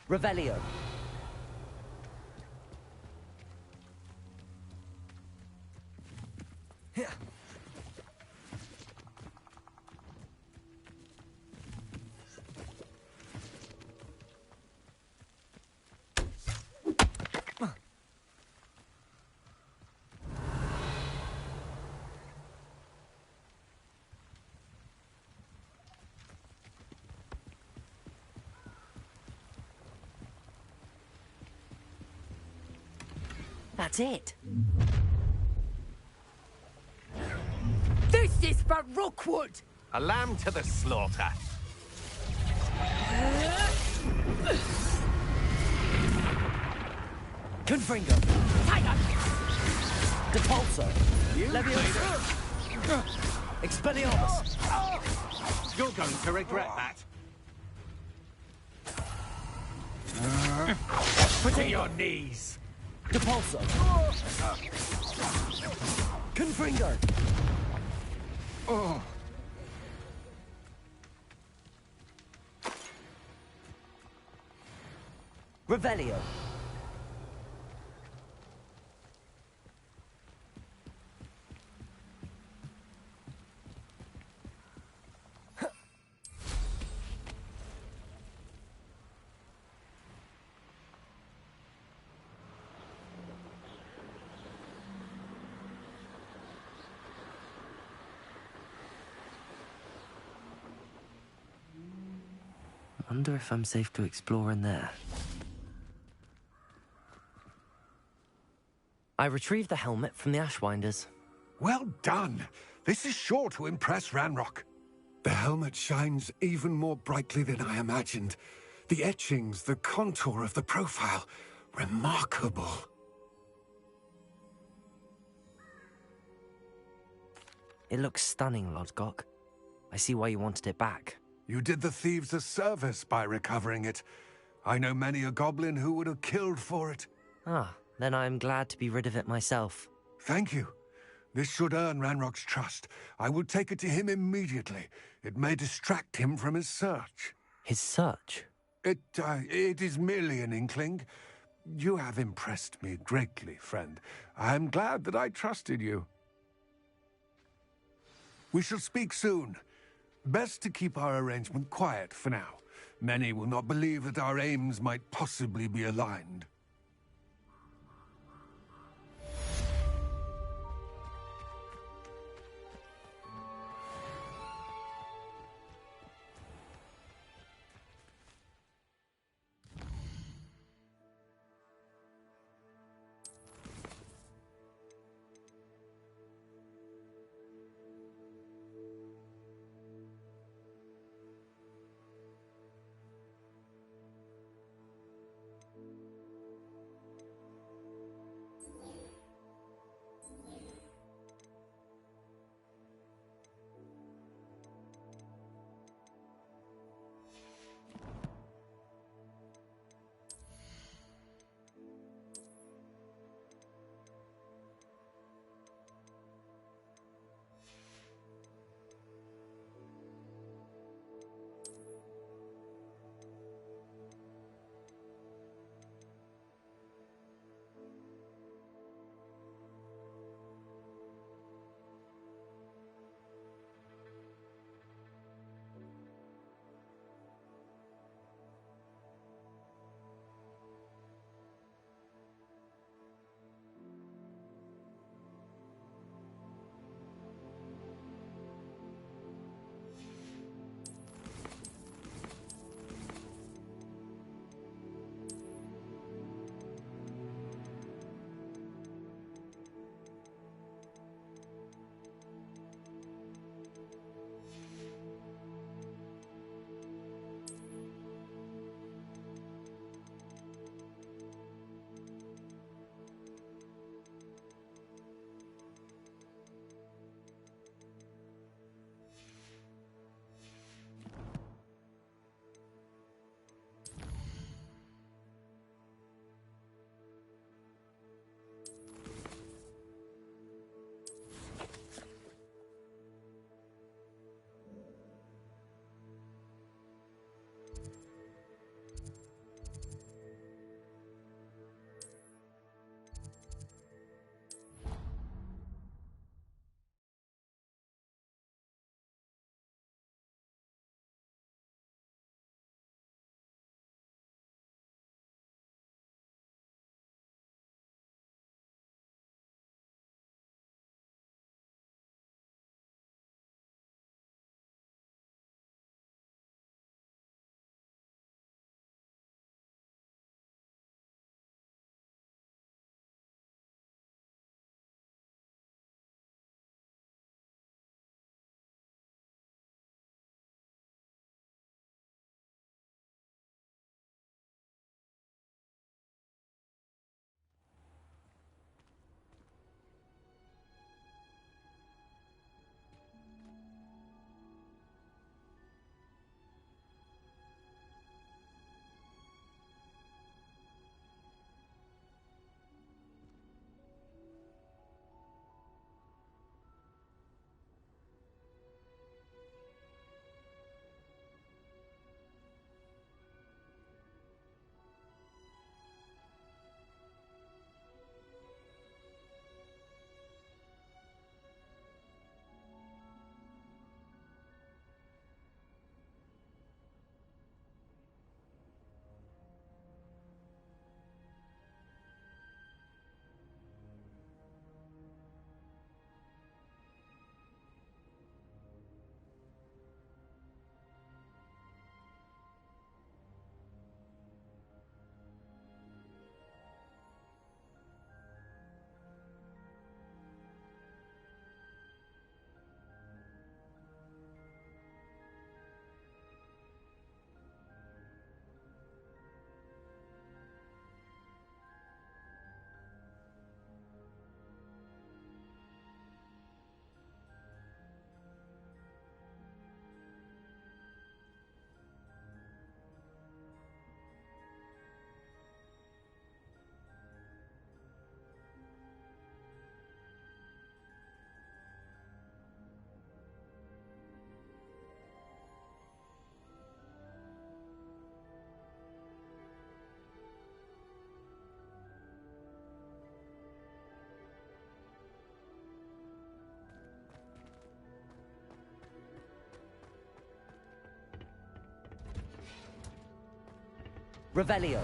Revelio. That's it. This is for Rookwood! A lamb to the slaughter. Confringo. Depulso. Levioso. Expelliarmus. You're going to regret that. To your knees. Depulso. Confringo. Oh. Revelio. Wonder if I'm safe to explore in there. I retrieved the helmet from the Ashwinders. Well done. This is sure to impress Ranrock. The helmet shines even more brightly than I imagined. The etchings, the contour of the profile, remarkable. It looks stunning, Lodgok. I see why you wanted it back. You did the thieves a service by recovering it. I know many a goblin who would have killed for it. Ah, then I am glad to be rid of it myself. Thank you. This should earn Ranrock's trust. I will take it to him immediately. It may distract him from his search. His search? It is merely an inkling. You have impressed me greatly, friend. I am glad that I trusted you. We shall speak soon. Best to keep our arrangement quiet for now. Many will not believe that our aims might possibly be aligned. Revelio.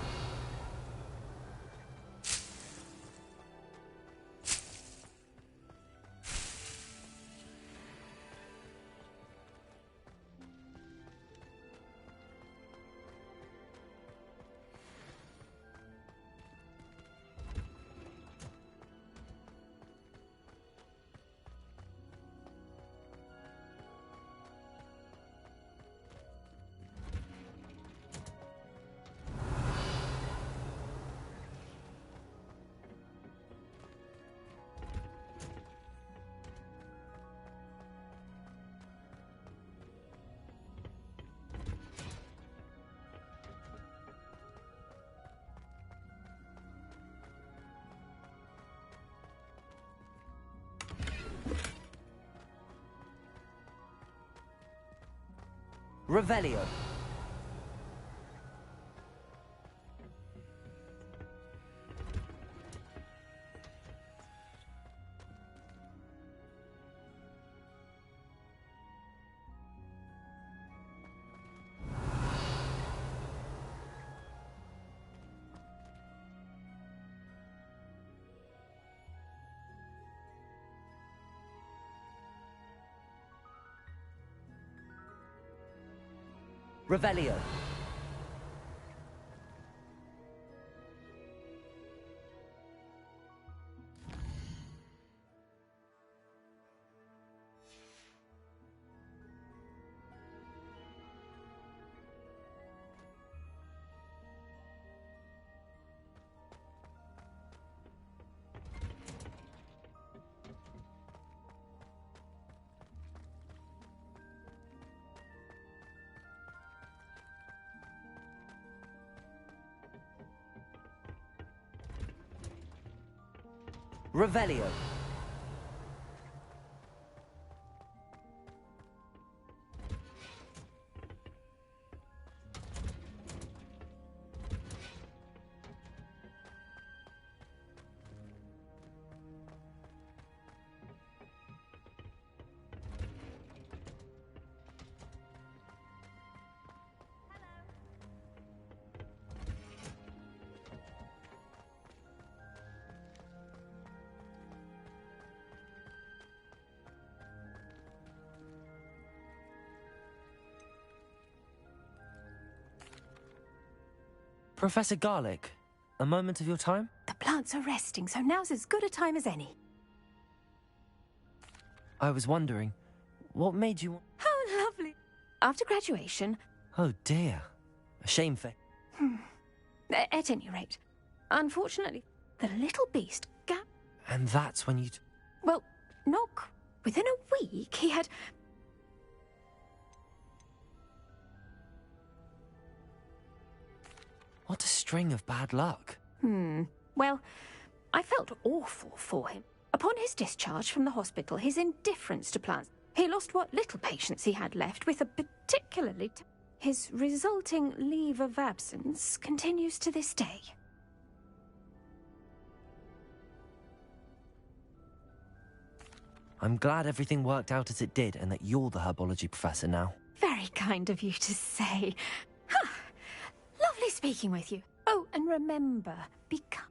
Revelio. Revelio. Revelio. Professor Garlic, a moment of your time? The plants are resting, so now's as good a time as any. I was wondering, what made you... How lovely. After graduation... Oh dear. A shame for... At any rate, unfortunately, the little beast And that's when you... Well, knock. Within a week, he had... What a string of bad luck. Well, I felt awful for him. Upon his discharge from the hospital, his indifference to plants, he lost what little patience he had left with a particularly... His resulting leave of absence continues to this day. I'm glad everything worked out as it did and that you're the herbology professor now. Very kind of you to say. Lovely speaking with you. Oh, and remember, be kind.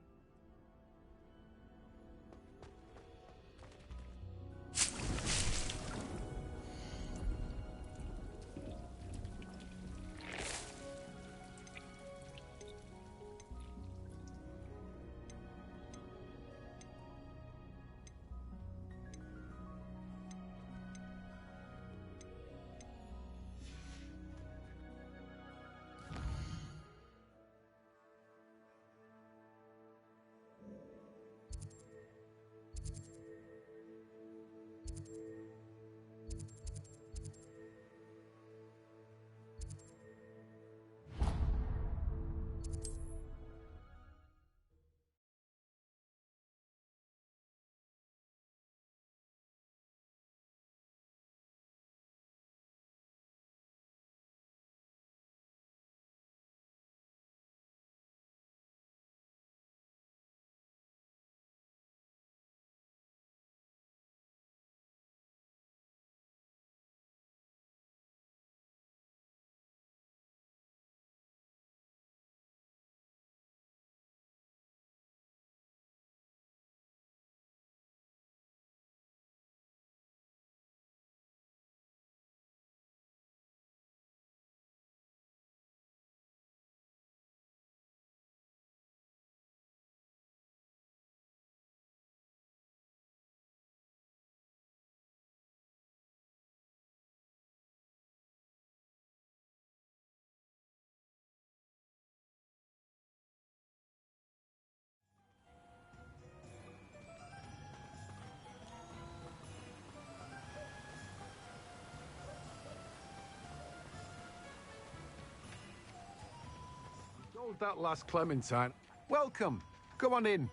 Hold that last clementine. Welcome. Go on in.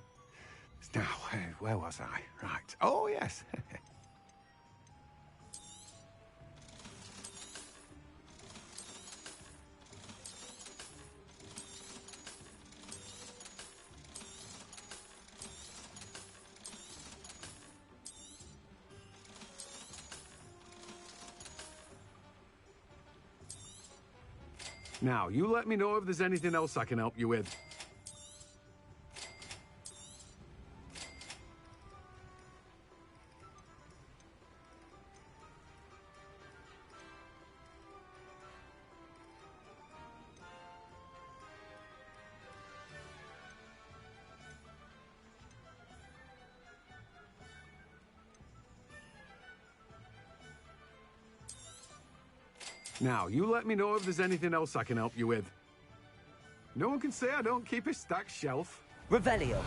Now, where was I? Right. Oh, yes. Now, you let me know if there's anything else I can help you with. Now, you let me know if there's anything else I can help you with. No one can say I don't keep a stacked shelf. Revelio.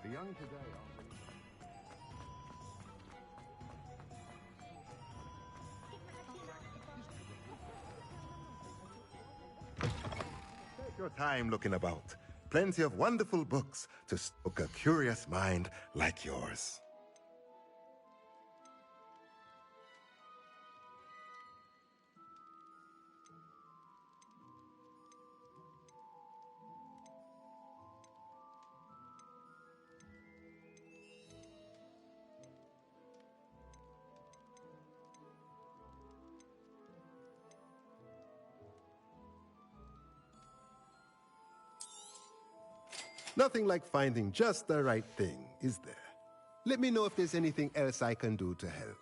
The young today are... your time looking about. Plenty of wonderful books to stoke a curious mind like yours. Nothing like finding just the right thing, is there? Let me know if there's anything else I can do to help.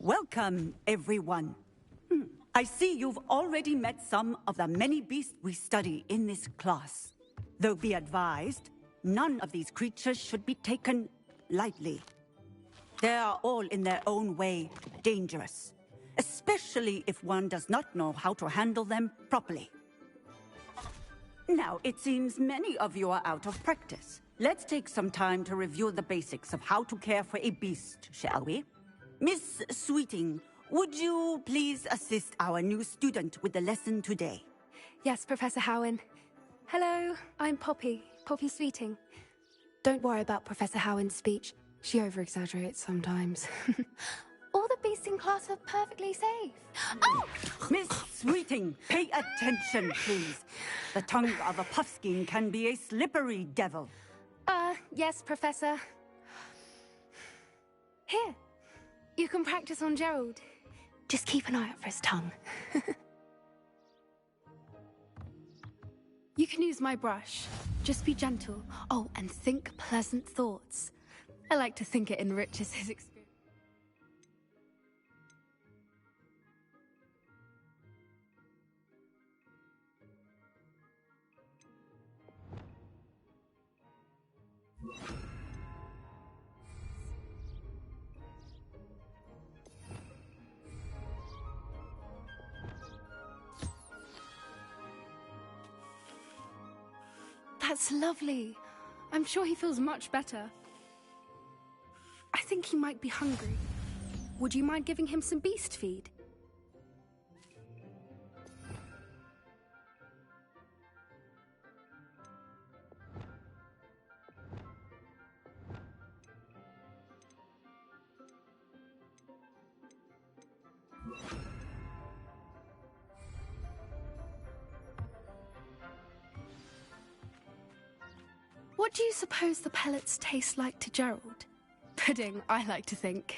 Welcome, everyone. I see you've already met some of the many beasts we study in this class. Though be advised, none of these creatures should be taken lightly. They are all in their own way dangerous, especially if one does not know how to handle them properly. Now, it seems many of you are out of practice. Let's take some time to review the basics of how to care for a beast, shall we? Miss Sweeting, would you please assist our new student with the lesson today? Yes, Professor Howen. Hello, I'm Poppy Sweeting. Don't worry about Professor Howen's speech. She over-exaggerates sometimes. All the beasts in class are perfectly safe. Oh! Miss Sweeting, pay attention, please. The tongue of a puffskein can be a slippery devil. Yes, Professor. Here. You can practice on Gerald. Just keep an eye out for his tongue. You can use my brush. Just be gentle. Oh, and think pleasant thoughts. I like to think it enriches his experience. That's lovely. I'm sure he feels much better. I think he might be hungry. Would you mind giving him some beast feed? What do you suppose the pellets taste like to Gerald? Pudding, I like to think.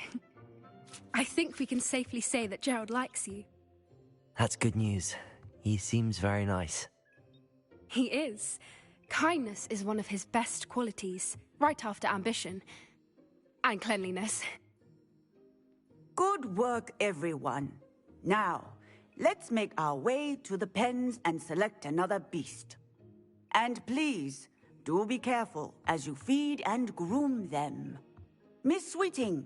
I think we can safely say that Gerald likes you. That's good news. He seems very nice. He is. Kindness is one of his best qualities, right after ambition. And cleanliness. Good work, everyone. Now, let's make our way to the pens and select another beast. And please, do be careful as you feed and groom them. Miss Sweeting,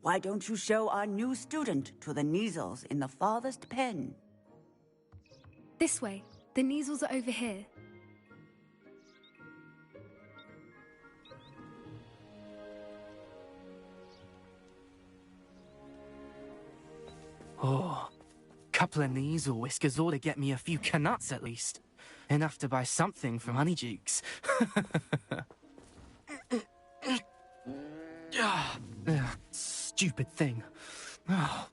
why don't you show our new student to the Kneazles in the farthest pen? This way. The Kneazles are over here. Oh, couple of Kneazle whiskers ought to get me a few canuts at least. Enough to buy something from Honeydukes. Stupid thing. Oh.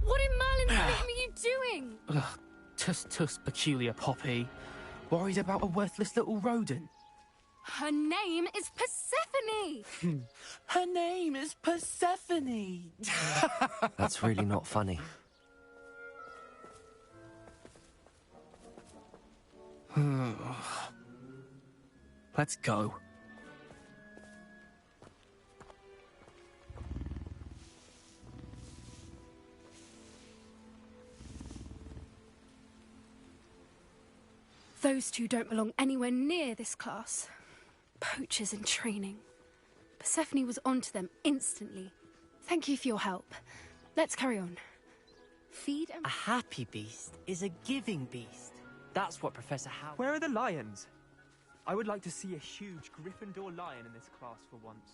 What in Merlin's name are you doing? Tuss, peculiar Poppy. Worried about a worthless little rodent. Her name is Persephone! Her name is Persephone! That's really not funny. Let's go. Those two don't belong anywhere near this class. Poachers in training. Persephone was onto them instantly. Thank you for your help. Let's carry on. Feed and... A happy beast is a giving beast. That's what Professor Howard... Where are the lions? I would like to see a huge Gryffindor lion in this class for once.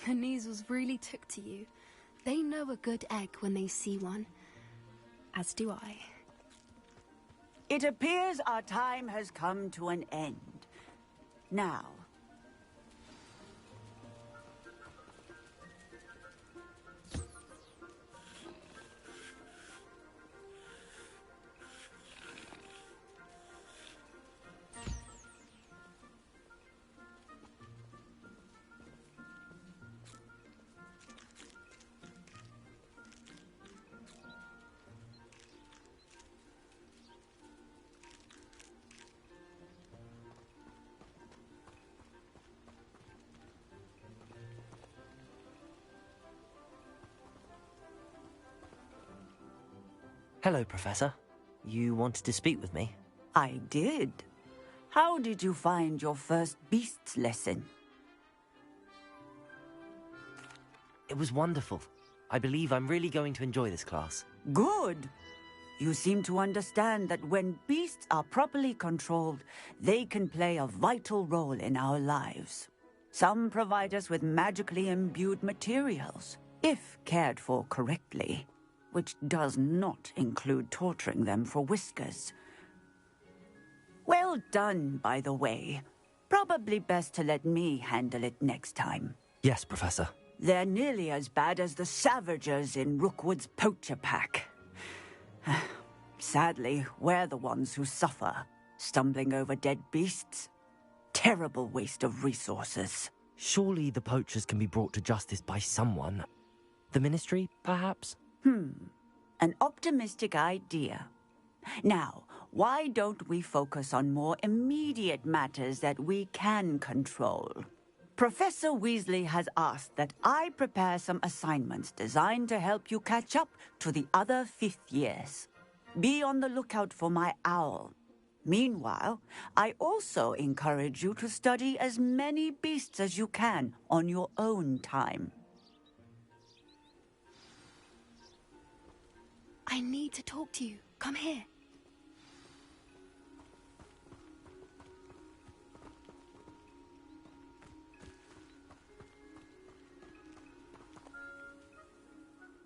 The Kneazles really took to you. They know a good egg when they see one. As do I. It appears our time has come to an end. Now, Hello, Professor. You wanted to speak with me? I did. How did you find your first beasts lesson? It was wonderful. I believe I'm really going to enjoy this class. Good. You seem to understand that when beasts are properly controlled, they can play a vital role in our lives. Some provide us with magically imbued materials, if cared for correctly, which does not include torturing them for whiskers. Well done, by the way. Probably best to let me handle it next time. Yes, Professor. They're nearly as bad as the Savagers in Rookwood's poacher pack. Sadly, we're the ones who suffer, stumbling over dead beasts. Terrible waste of resources. Surely the poachers can be brought to justice by someone. The Ministry, perhaps? An optimistic idea. Now, why don't we focus on more immediate matters that we can control? Professor Weasley has asked that I prepare some assignments designed to help you catch up to the other fifth years. Be on the lookout for my owl. Meanwhile, I also encourage you to study as many beasts as you can on your own time. I need to talk to you. Come here.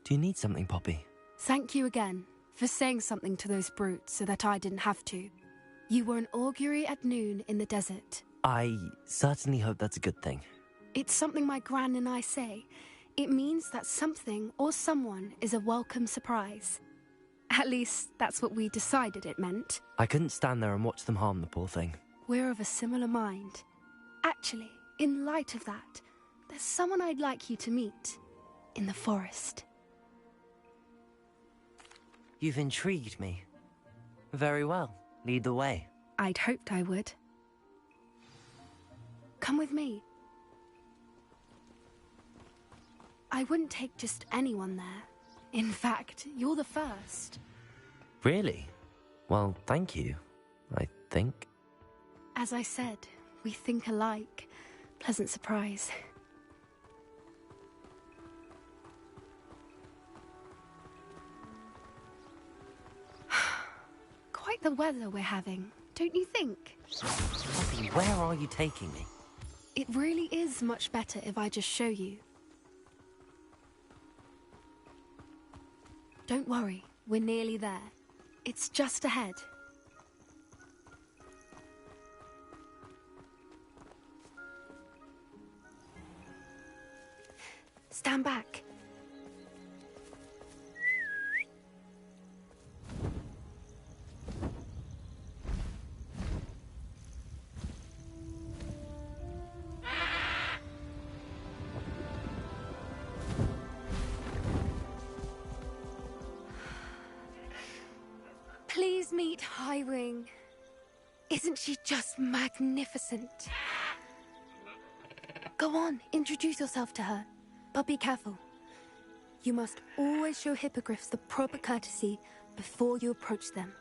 Do you need something, Poppy? Thank you again for saying something to those brutes so that I didn't have to. You were an augury at noon in the desert. I certainly hope that's a good thing. It's something my gran and I say. It means that something or someone is a welcome surprise. At least, that's what we decided it meant. I couldn't stand there and watch them harm the poor thing. We're of a similar mind. Actually, in light of that, there's someone I'd like you to meet. In the forest. You've intrigued me. Very well. Lead the way. I'd hoped I would. Come with me. I wouldn't take just anyone there. In fact, you're the first. Really? Well, thank you, I think. As I said, we think alike. Pleasant surprise. Quite the weather we're having, don't you think? Poppy, where are you taking me? It really is much better if I just show you. Don't worry, we're nearly there. It's just ahead. Stand back. Please meet Highwing. Isn't she just magnificent? Go on, introduce yourself to her. But be careful. You must always show hippogriffs the proper courtesy before you approach them.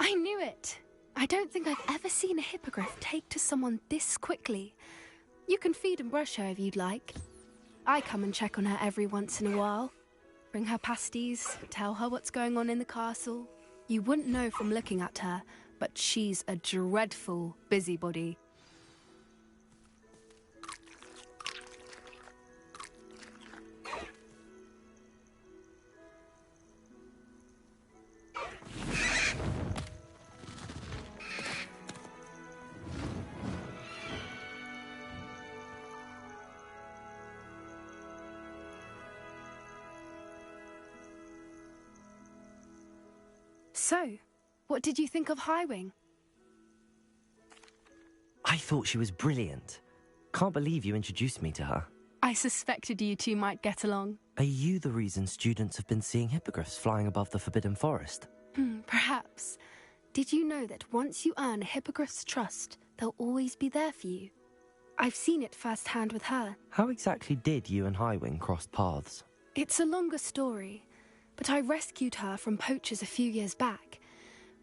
I knew it! I don't think I've ever seen a hippogriff take to someone this quickly. You can feed and brush her if you'd like. I come and check on her every once in a while. Bring her pasties, tell her what's going on in the castle. You wouldn't know from looking at her, but she's a dreadful busybody. So, what did you think of Highwing? I thought she was brilliant. Can't believe you introduced me to her. I suspected you two might get along. Are you the reason students have been seeing hippogriffs flying above the Forbidden Forest? Perhaps. Did you know that once you earn a hippogriff's trust, they'll always be there for you? I've seen it firsthand with her. How exactly did you and Highwing cross paths? It's a longer story, but I rescued her from poachers a few years back.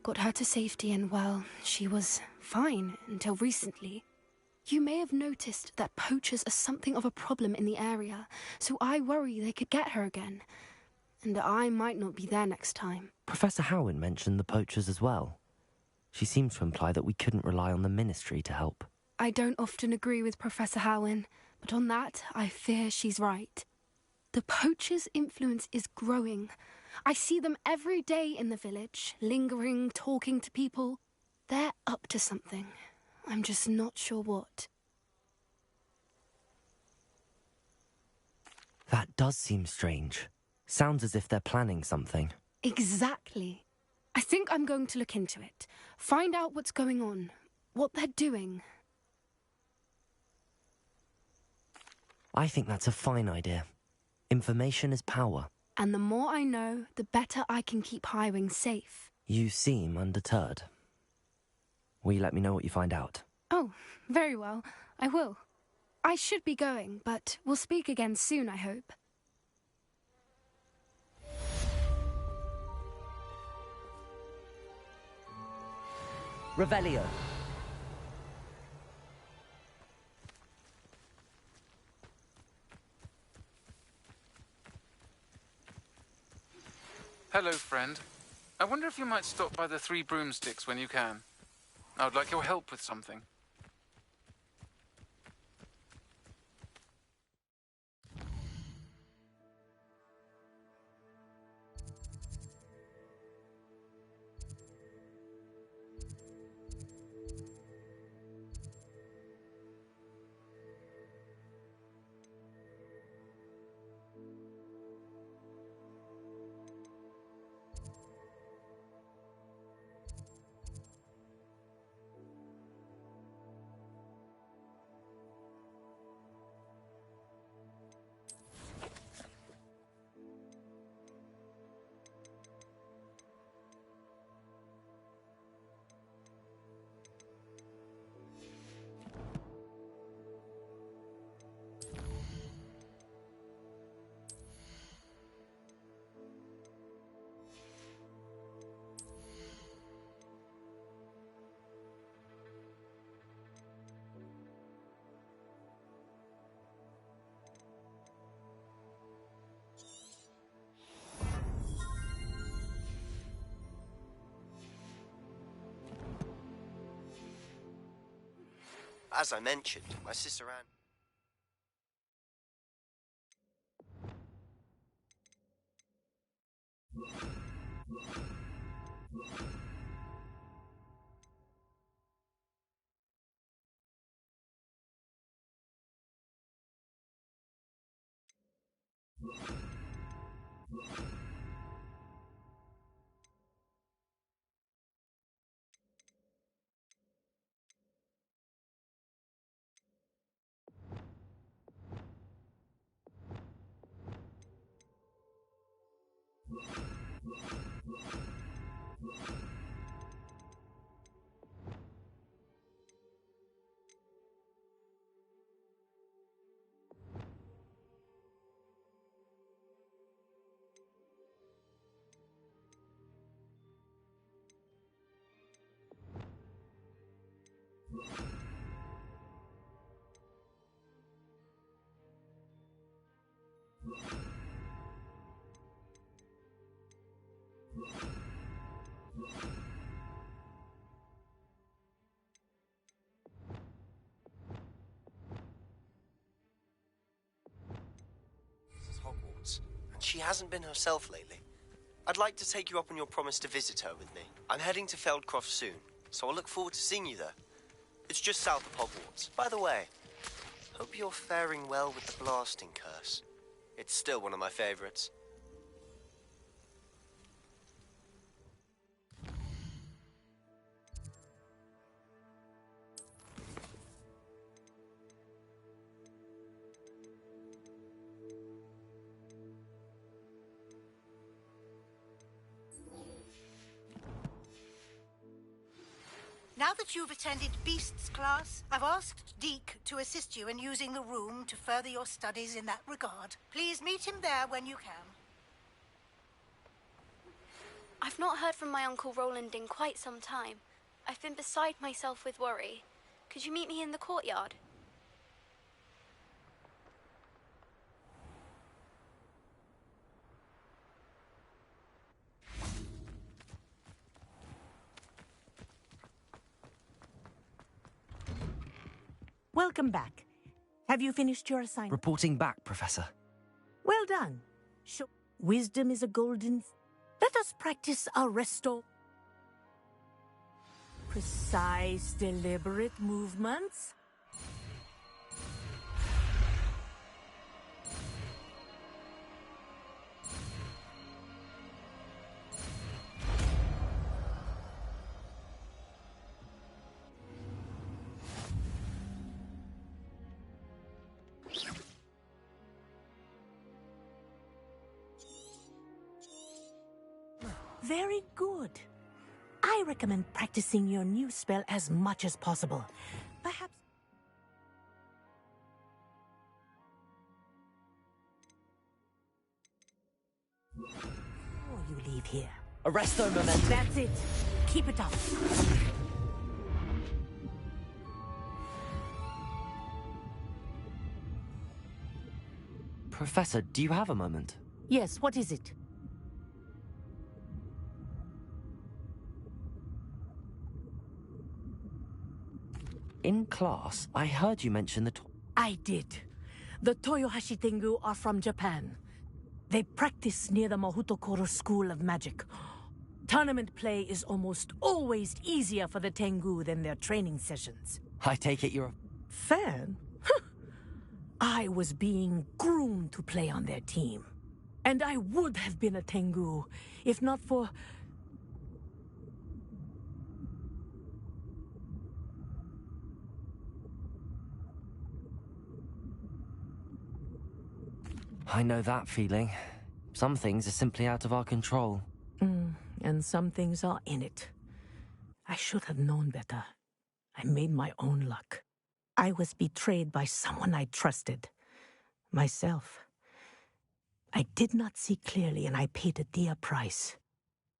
Got her to safety and, well, she was fine until recently. You may have noticed that poachers are something of a problem in the area, so I worry they could get her again. And I might not be there next time. Professor Howen mentioned the poachers as well. She seemed to imply that we couldn't rely on the Ministry to help. I don't often agree with Professor Howen, but on that, I fear she's right. The poachers' influence is growing. I see them every day in the village, lingering, talking to people. They're up to something. I'm just not sure what. That does seem strange. Sounds as if they're planning something. Exactly. I think I'm going to look into it. Find out what's going on, what they're doing. I think that's a fine idea. Information is power. And the more I know, the better I can keep Highwing safe. You seem undeterred. Will you let me know what you find out? Oh, very well. I will. I should be going, but we'll speak again soon, I hope. Revelio. Hello, friend. I wonder if you might stop by the Three Broomsticks when you can. I would like your help with something. As I mentioned, my sister Anne... Hogwarts, and she hasn't been herself lately. I'd like to take you up on your promise to visit her with me. I'm heading to Feldcroft soon, so I look forward to seeing you there. It's just south of Hogwarts. By the way, hope you're faring well with the blasting curse. It's still one of my favorites. Now that you've attended Beasts class, I've asked Deke to assist you in using the room to further your studies in that regard. Please meet him there when you can. I've not heard from my Uncle Roland in quite some time. I've been beside myself with worry. Could you meet me in the courtyard? Welcome back. Have you finished your assignment? Reporting back, Professor. Well done. Wisdom is a golden... Let us practice our resto. Precise, deliberate movements. Very good. I recommend practicing your new spell as much as possible. Perhaps... before you leave here. Arresto momentum. That's it. Keep it up. Professor, do you have a moment? Yes, what is it? In class, I heard you mention the... I did. The Toyohashi Tengu are from Japan. They practice near the Mahutokoro School of Magic. Tournament play is almost always easier for the Tengu than their training sessions. I take it you're a... Fan? I was being groomed to play on their team. And I would have been a Tengu, if not for... I know that feeling. Some things are simply out of our control. And some things are in it. I should have known better. I made my own luck. I was betrayed by someone I trusted. Myself. I did not see clearly, and I paid a dear price.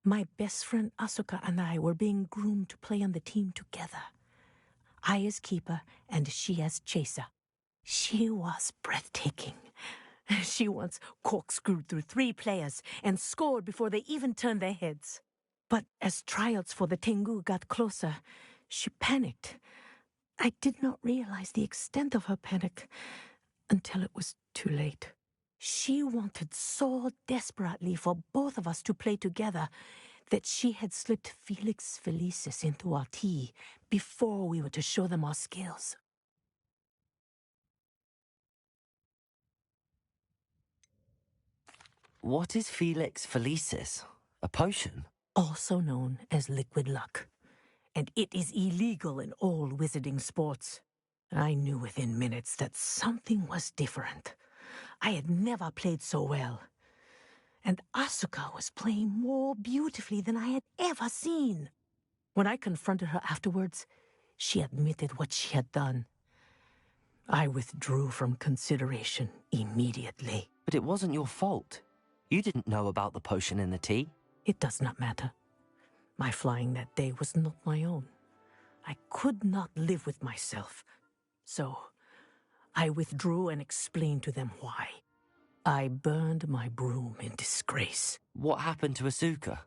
My best friend Asuka and I were being groomed to play on the team together. I as keeper, and she as chaser. She was breathtaking. She once corkscrewed through 3 players and scored before they even turned their heads. But as tryouts for the Tengu got closer, she panicked. I did not realize the extent of her panic until it was too late. She wanted so desperately for both of us to play together that she had slipped Felix Felicis into our tea before we were to show them our skills. What is Felix Felicis? A potion? Also known as liquid luck. And it is illegal in all wizarding sports. I knew within minutes that something was different. I had never played so well. And Asuka was playing more beautifully than I had ever seen. When I confronted her afterwards, she admitted what she had done. I withdrew from consideration immediately. But it wasn't your fault. You didn't know about the potion in the tea. It does not matter. My flying that day was not my own. I could not live with myself. So, I withdrew and explained to them why. I burned my broom in disgrace. What happened to Asuka?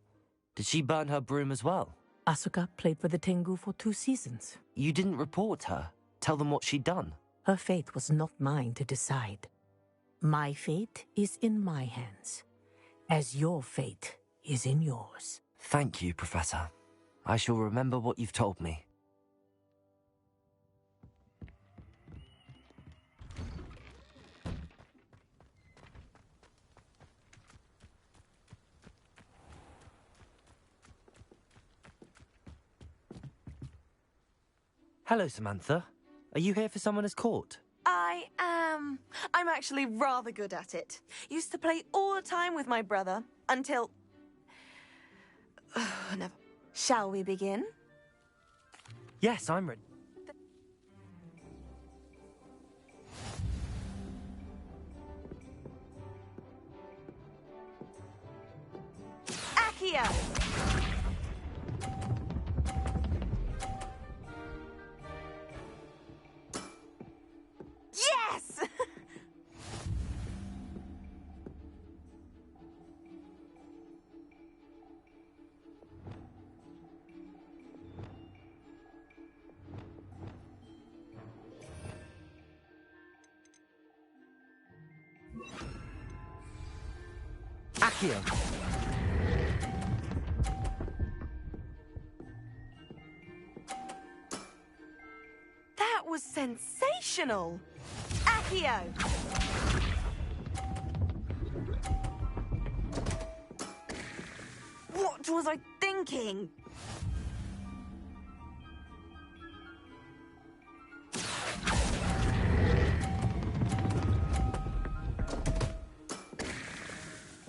Did she burn her broom as well? Asuka played for the Tengu for 2 seasons. You didn't report her? Tell them what she'd done? Her fate was not mine to decide. My fate is in my hands, as your fate is in yours. Thank you, Professor. I shall remember what you've told me. Hello, Samantha. Are you here for Summoner's Court? I am. I'm actually rather good at it. Used to play all the time with my brother, until... never. Shall we begin? Yes, I'm ready. Accio! Yes! Accio! That was sensational! Accio! What was I thinking?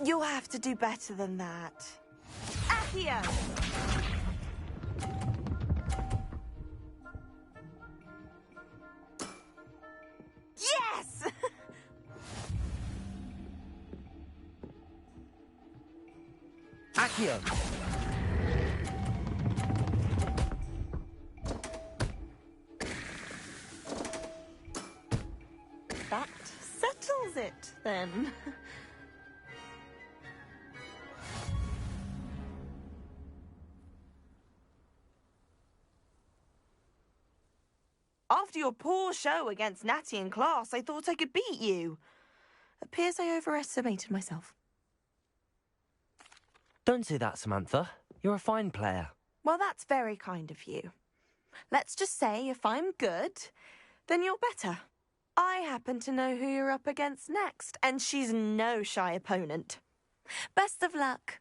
You'll have to do better than that. Accio! Yes! Accio! That settles it, then. After your poor show against Natty in class, I thought I could beat you. Appears I overestimated myself. Don't say that, Samantha. You're a fine player. Well, that's very kind of you. Let's just say if I'm good, then you're better. I happen to know who you're up against next, and she's no shy opponent. Best of luck.